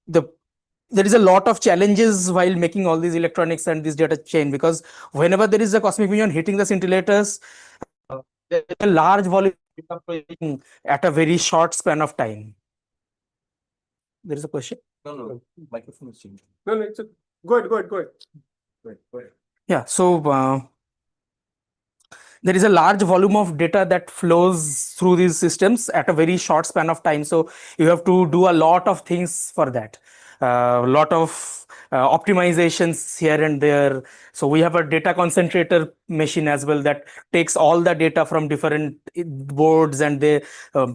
there is a lot of challenges while making all these electronics and this data chain, because whenever there is a cosmic muon hitting the scintillators, there is a large volume at a very short span of time. There is a question? No, microphone is changing. No, it's a, go ahead. Yeah, so there is a large volume of data that flows through these systems at a very short span of time. So you have to do a lot of things for that. A lot of optimizations here and there. So we have a data concentrator machine as well that takes all the data from different boards and they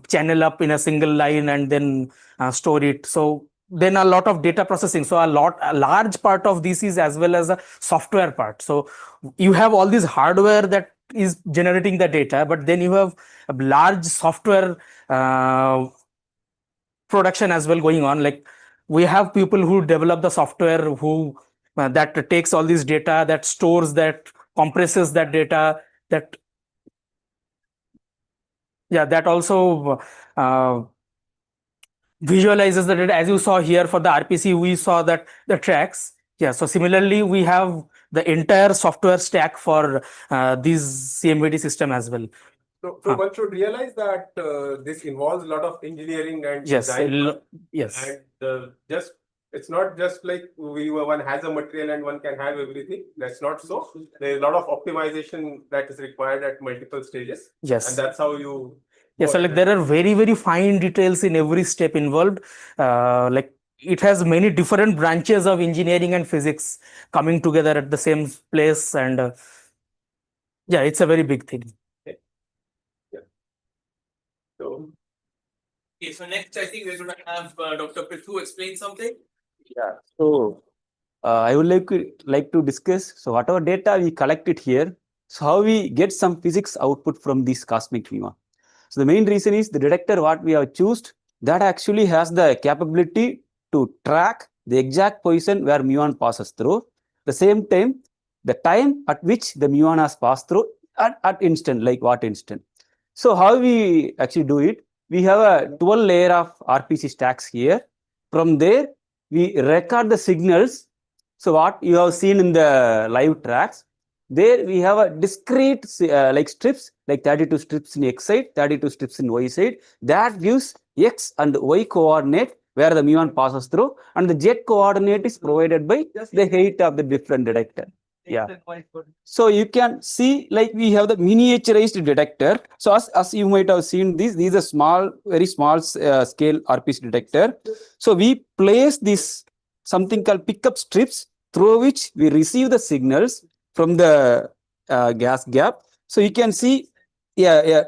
channel up in a single line and then store it. So then a lot of data processing. So a large part of this is as well as a software part. So you have all this hardware that is generating the data, but then you have a large software production as well going on. Like we have people who develop the software who that takes all this data, that stores, that compresses that data, that that also visualizes the data. As you saw here for the RPC, we saw that the tracks. Yeah, so similarly we have the entire software stack for this CMVD system as well. So one should realize that this involves a lot of engineering and Yes, design. yes. And it's not just like one has a material and one can have everything. That's not so. There's a lot of optimization that is required at multiple stages. Yes. And that's how you. Yes, so like there are very, very fine details in every step involved. Like it has many different branches of engineering and physics coming together at the same place, and yeah, it's a very big thing. So next, I think we're going to have Dr. Prithu explain something. Yeah, so I would like to discuss, so whatever data we collected here, so how we get some physics output from this cosmic muon. So the main reason is the detector what we have chosen, that actually has the capability to track the exact position where muon passes through. The same time, the time at which the muon has passed through at instant, like what instant. So how we actually do it, we have a 12 layer of RPC stacks here. From there, we record the signals. So what you have seen in the live tracks, there we have a discrete like strips, like 32 strips in X side, 32 strips in Y side. That gives X and Y coordinate where the muon passes through, and the Z coordinate is provided by the height of the different detector. Yeah. So you can see, like we have the miniaturized detector. So as you might have seen, these are small, very small scale RPC detector. So we place this something called pickup strips through which we receive the signals from the gas gap. So you can see,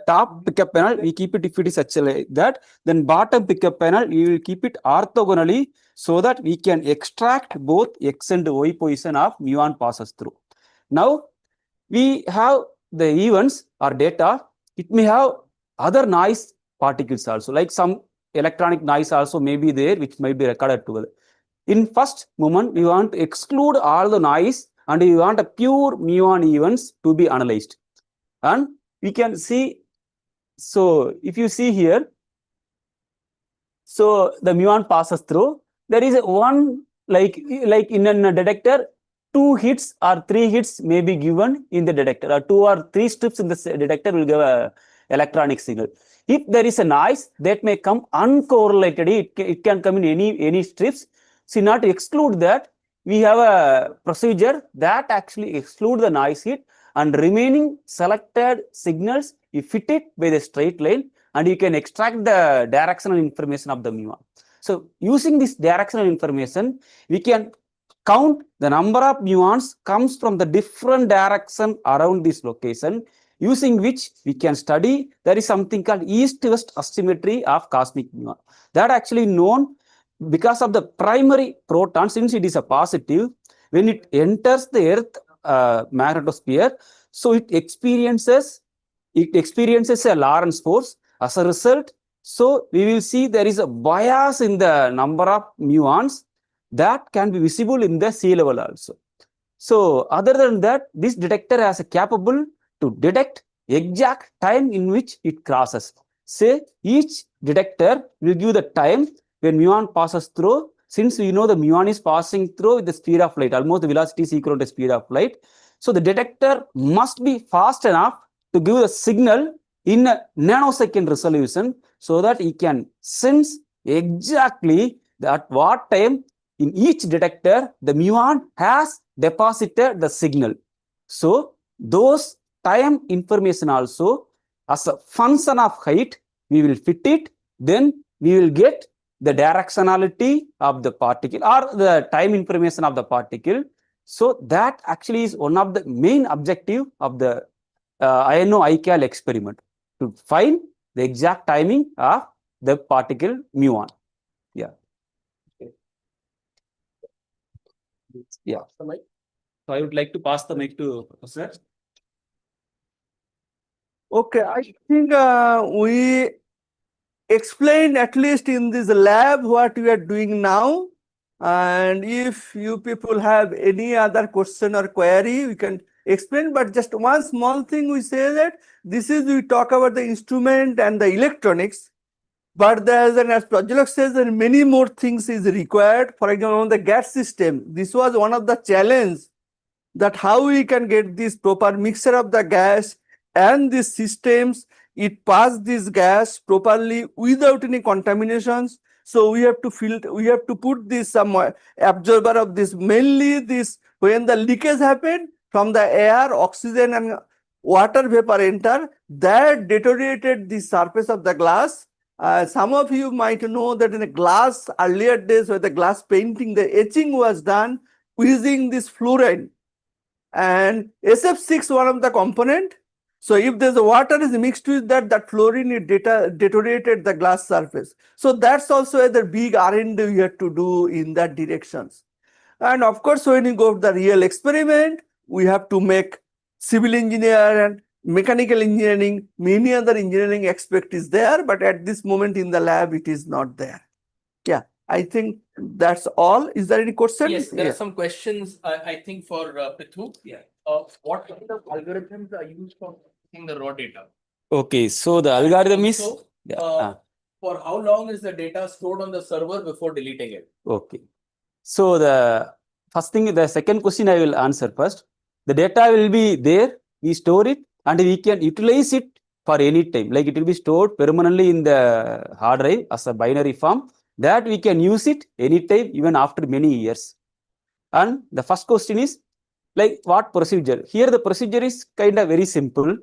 top pickup panel, we keep it if it is such like that. Then bottom pickup panel, we will keep it orthogonally so that we can extract both X and Y position of muon passes through. Now, we have the events or data. It may have other noise particles also, like some electronic noise also may be there, which might be recorded together. In first moment, we want to exclude all the noise and we want a pure muon events to be analyzed. And we can see, so if you see here, so the muon passes through. There is one, like in a detector, 2 hits or 3 hits may be given in the detector, or 2 or 3 strips in the detector will give electronic signal. If there is a noise that may come uncorrelated, it can come in any strips. So not to exclude that, we have a procedure that actually exclude the noise hit, and remaining selected signals you fit it by the straight line, and you can extract the directional information of the muon. So using this directional information, we can count the number of muons comes from the different direction around this location, using which we can study there is something called east-west asymmetry of cosmic muon. That actually known because of the primary proton, since it is a positive, when it enters the Earth magnetosphere, so it experiences a Lorentz force. As a result, so we will see there is a bias in the number of muons that can be visible in the sea level also. So other than that, this detector has a capable to detect exact time in which it crosses. Say each detector will give the time when muon passes through. Since we know the muon is passing through with the speed of light, almost the velocity is equal to the speed of light. So the detector must be fast enough to give the signal in a nanosecond resolution, so that it can sense exactly at what time in each detector the muon has deposited the signal. So those time information also, as a function of height, we will fit it, then we will get the directionality of the particle or the time information of the particle. So that actually is one of the main objective of the INO-ICAL experiment, to find the exact timing of the particle muon. Yeah. Yeah. So I would like to pass the mic to Professor. Okay, I think we explained at least in this lab what we are doing now. And if you people have any other question or query, we can explain. But just one small thing, we say that this is, we talk about the instrument and the electronics. But there's an, as Prajalak says, that many more things is required. For example, on the gas system, this was one of the challenge, that how we can get this proper mixture of the gas and these systems, it pass this gas properly without any contaminations. So we have to filter, we have to put this some absorber of this, mainly this, when the leakage happen from the air, oxygen and water vapor enter, that deteriorated the surface of the glass. Some of you might know that in the glass, earlier days where the glass painting, the etching was done using this fluorine. And SF6, one of the component. So if there's a water is mixed with that, that fluorine, it deteriorated the glass surface. So that's also the big R&D we have to do in that directions. And of course, when you go to the real experiment, we have to make civil engineer and mechanical engineering, many other engineering aspect is there, but at this moment in the lab, it is not there. Yeah, I think that's all. Is there any question? Yes, there are some questions, I think, for Prithu. Yeah. What kind of algorithms are used for getting the raw data? Okay, so the algorithm is. Also, Yeah. for how long is the data stored on the server before deleting it? Okay. So the first thing, the second question I will answer first. The data will be there, we store it, and we can utilize it for any time. Like it will be stored permanently in the hard drive as a binary form, that we can use it anytime, even after many years. And the first question is, like, what procedure? Here the procedure is kind of very simple.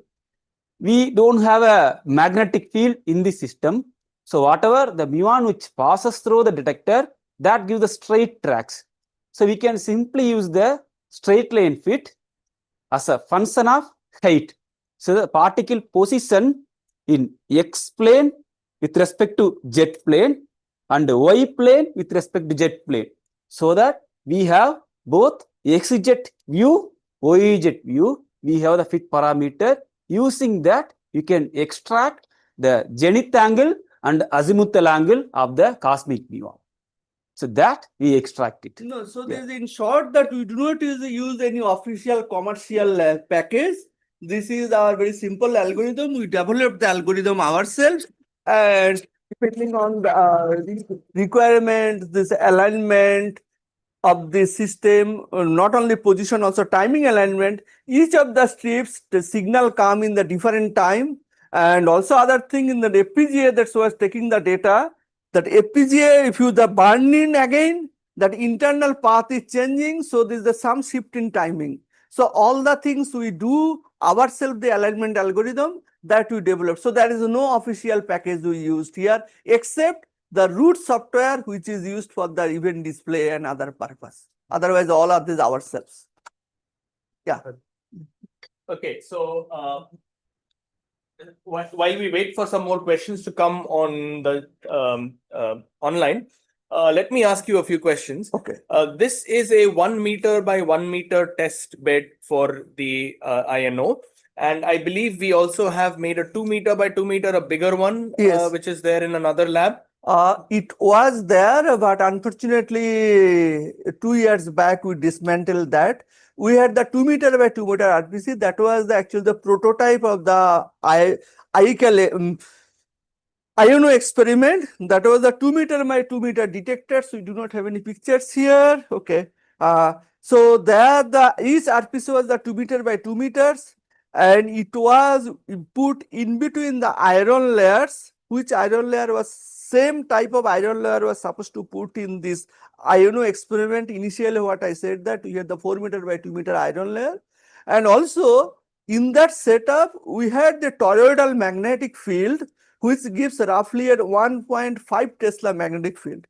We don't have a magnetic field in the system. So whatever the muon which passes through the detector, that gives the straight tracks. So we can simply use the straight line fit as a function of height. So the particle position in x plane with respect to z plane and y plane with respect to z plane. So that we have both xz view, yz view, we have the fit parameter. Using that, you can extract the zenith angle and azimuthal angle of the cosmic muon. So that we extract it. No, so there's in short that we do not use any official commercial package. This is our very simple algorithm. We developed the algorithm ourselves, and depending on the requirement, this alignment of the system, not only position, also timing alignment, each of the strips, the signal come in the different time, And also other thing in the FPGA that was taking the data, that FPGA, if you the burn-in again, that internal path is changing, so there is the some shift in timing. So all the things we do ourselves, the alignment algorithm that we develop. So there is no official package we used here, except the root software which is used for the event display and other purpose. Otherwise, all of this ourselves. Yeah. Okay, so while we wait for some more questions to come on the online, let me ask you a few questions. Okay. This is a 1 meter by 1 meter test bed for the INO. And I believe we also have made a 2 meter by 2 meter, a bigger one, Yes. which is there in another lab. It was there, but unfortunately, 2 years back we dismantled that. We had the 2 meter by 2 meter RPC. That was actually the prototype of the IONO experiment. That was the 2 meter by 2 meter detectors. We do not have any pictures here. Okay. So there each RPC was the 2 meter by 2 meters, and it was put in between the iron layers, which iron layer was same type of iron layer was supposed to put in this IONO experiment. Initially, what I said that we had the 4 meter by 2 meter iron layer, and also in that setup we had the toroidal magnetic field, which gives roughly at 1.5 Tesla magnetic field.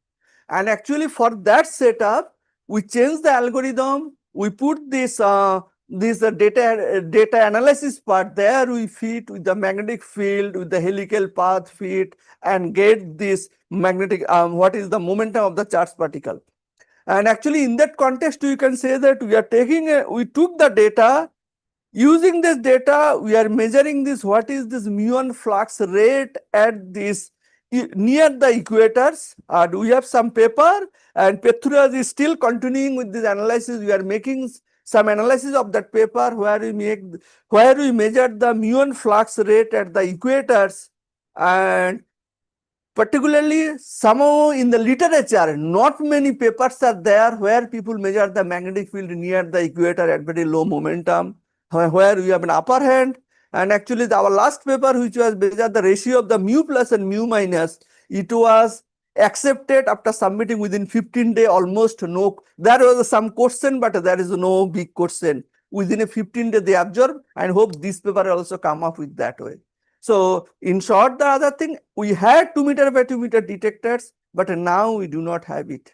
And actually for that setup, we changed the algorithm. We put this data analysis part there. We fit with the magnetic field, with the helical path fit, and get this magnetic what is the momentum of the charged particle. And actually in that context, you can say that we took the data. Using this data, we are measuring this, what is this muon flux rate at this near the equators. We have some paper, and Petruas is still continuing with this analysis. We are making some analysis of that paper where we measure the muon flux rate at the equators, and particularly somehow in the literature, not many papers are there where people measure the magnetic field near the equator at very low momentum, where we have an upper hand. And actually our last paper, which was measured the ratio of the mu plus and mu minus, it was accepted after submitting within 15 days, almost no. There was some question, but there is no big question. Within a 15 days they absorb, and hope this paper also come up with that way. So in short, the other thing, we had 2 meter by 2 meter detectors, but now we do not have it.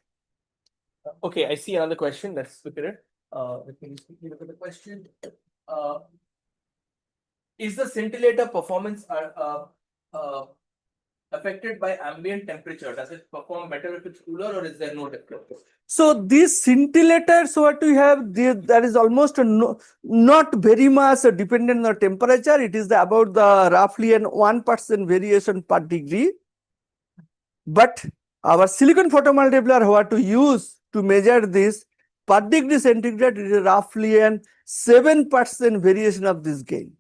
Okay, I see another question. Let's look at it. Let me look at the question. Is the scintillator performance affected by ambient temperature? Does it perform better if it's cooler, or is there no difference? So these scintillators, what we have, there is almost not very much dependent on the temperature. It is about the roughly an 1% variation per degree. But our silicon photomultiplier, what to use to measure this per degree centigrade, is roughly an 7% variation of this gain.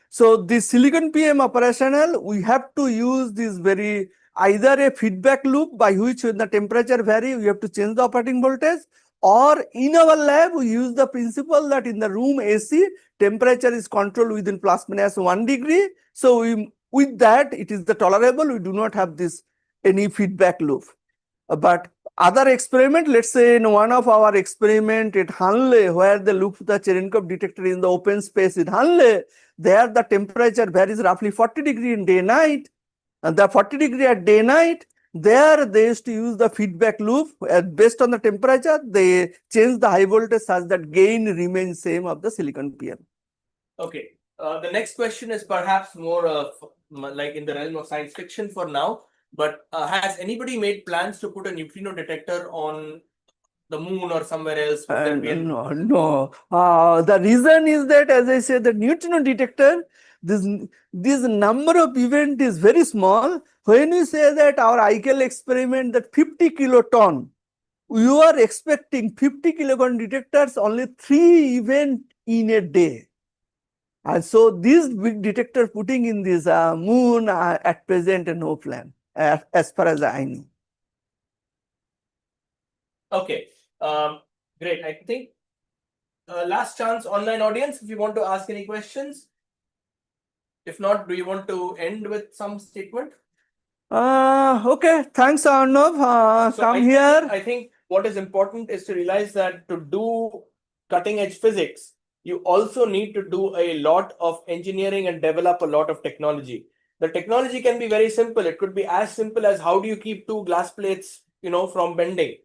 So the silicon PM operational, we have to use this either a feedback loop by which when the temperature vary, we have to change the operating voltage, or in our lab, we use the principle that in the room AC, temperature is controlled within plus minus 1 degree. So with that, it is the tolerable. We do not have this any feedback loop. But other experiment, let's say in one of our experiment at Hanle, where they looked the Cherenkov detector in the open space in Hanle, there the temperature varies roughly 40 degree in day night, and the 40 degree at day night, there they used to use the feedback loop. Based on the temperature, they change the high voltage such that gain remains same of the silicon PM. Okay. The next question is perhaps more like in the realm of science fiction for now. But has anybody made plans to put a neutrino detector on the moon or somewhere else? No. The reason is that, as I said, the neutrino detector, this number of event is very small. When we say that our ICAL experiment, that 50 kiloton, we are expecting 50 kiloton detectors, only 3 event in a day. And so this big detector putting in this moon at present no plan, as far as I know. Okay, great. I think last chance, online audience, if you want to ask any questions. If not, do you want to end with some statement? Okay, thanks, Arnav. So Come here. I think what is important is to realize that to do cutting edge physics, you also need to do a lot of engineering and develop a lot of technology. The technology can be very simple. It could be as simple as how do you keep two glass plates, from bending.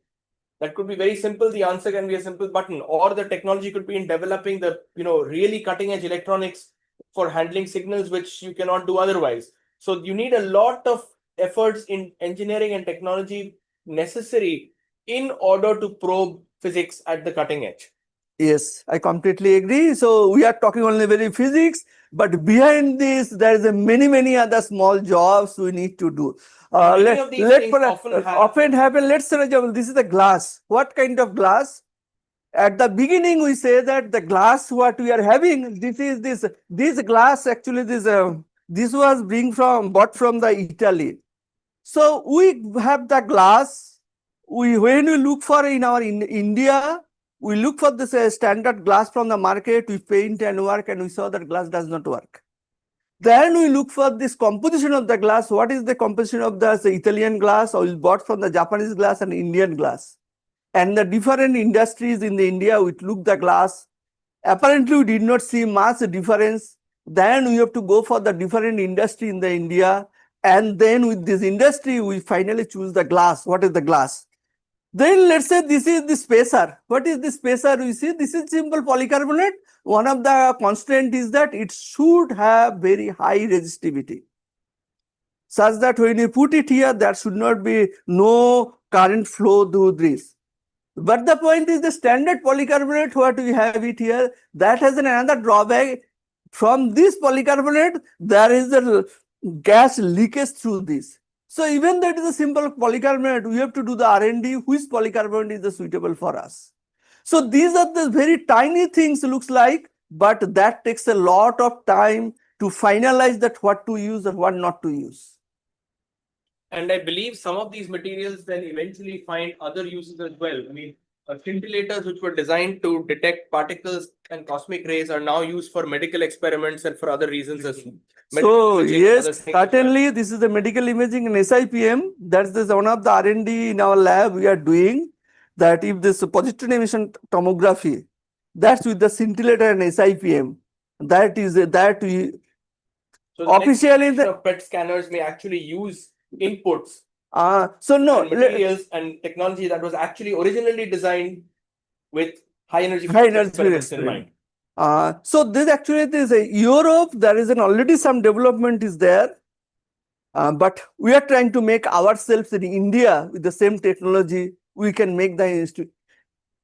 That could be very simple. The answer can be a simple button, or the technology could be in developing the, really cutting edge electronics for handling signals, which you cannot do otherwise. So you need a lot of efforts in engineering and technology necessary in order to probe physics at the cutting edge. Yes, I completely agree. So we are talking only very physics, but behind this, there is a many other small jobs we need to do. Many of these things often happen. Let's say, for example, this is the glass. What kind of glass? At the beginning, we say that the glass what we are having, this glass actually this was bought from the Italy. So we have the glass. When we look for in India, we look for this standard glass from the market. We paint and work, and we saw that glass does not work. Then we look for this composition of the glass. What is the composition of the Italian glass, or is bought from the Japanese glass and Indian glass? And the different industries in the India, we look the glass. Apparently, we did not see much difference. Then we have to go for the different industry in the India. And then with this industry, we finally choose the glass. What is the glass? Then let's say this is the spacer. What is the spacer? We see this is simple polycarbonate. One of the constraint is that it should have very high resistivity, such that when you put it here, there should not be no current flow through this. But the point is the standard polycarbonate, what we have it here, that has another drawback. From this polycarbonate, there is a gas leakage through this. So even though it is a simple polycarbonate, we have to do the R&D, which polycarbonate is suitable for us. So these are the very tiny things looks like, but that takes a lot of time to finalize that what to use or what not to use. And I believe some of these materials then eventually find other uses as well. I mean, scintillators which were designed to detect particles and cosmic rays are now used for medical experiments and for other reasons as well. So yes, certainly this is the medical imaging in SIPM. That's one of the R&D in our lab we are doing. That if this positron emission tomography, that's with the scintillator and SIPM. That is that we so officially the PET scanners may actually use inputs. So no, and materials and technology that was actually originally designed with high energy experiments in mind. So this actually is a Europe. There is already some development is there, but we are trying to make ourselves in India with the same technology. We can make the institute.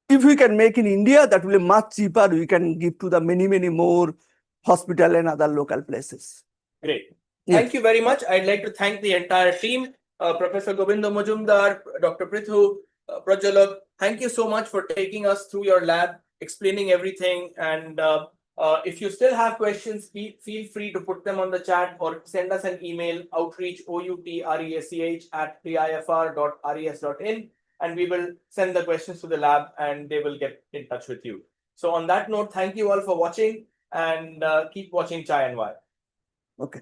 If we can make in India, that will be much cheaper. We can give to the many more hospital and other local places. Great. Thank you very much. I'd like to thank the entire team, Professor Govindo Majumdar, Dr. Prithu, Prajalab. Thank you so much for taking us through your lab, explaining everything. And if you still have questions, feel free to put them on the chat or send us an email, outreach@tifr.res.in, and we will send the questions to the lab and they will get in touch with you. So on that note, thank you all for watching, and keep watching Chai and Wire. Okay.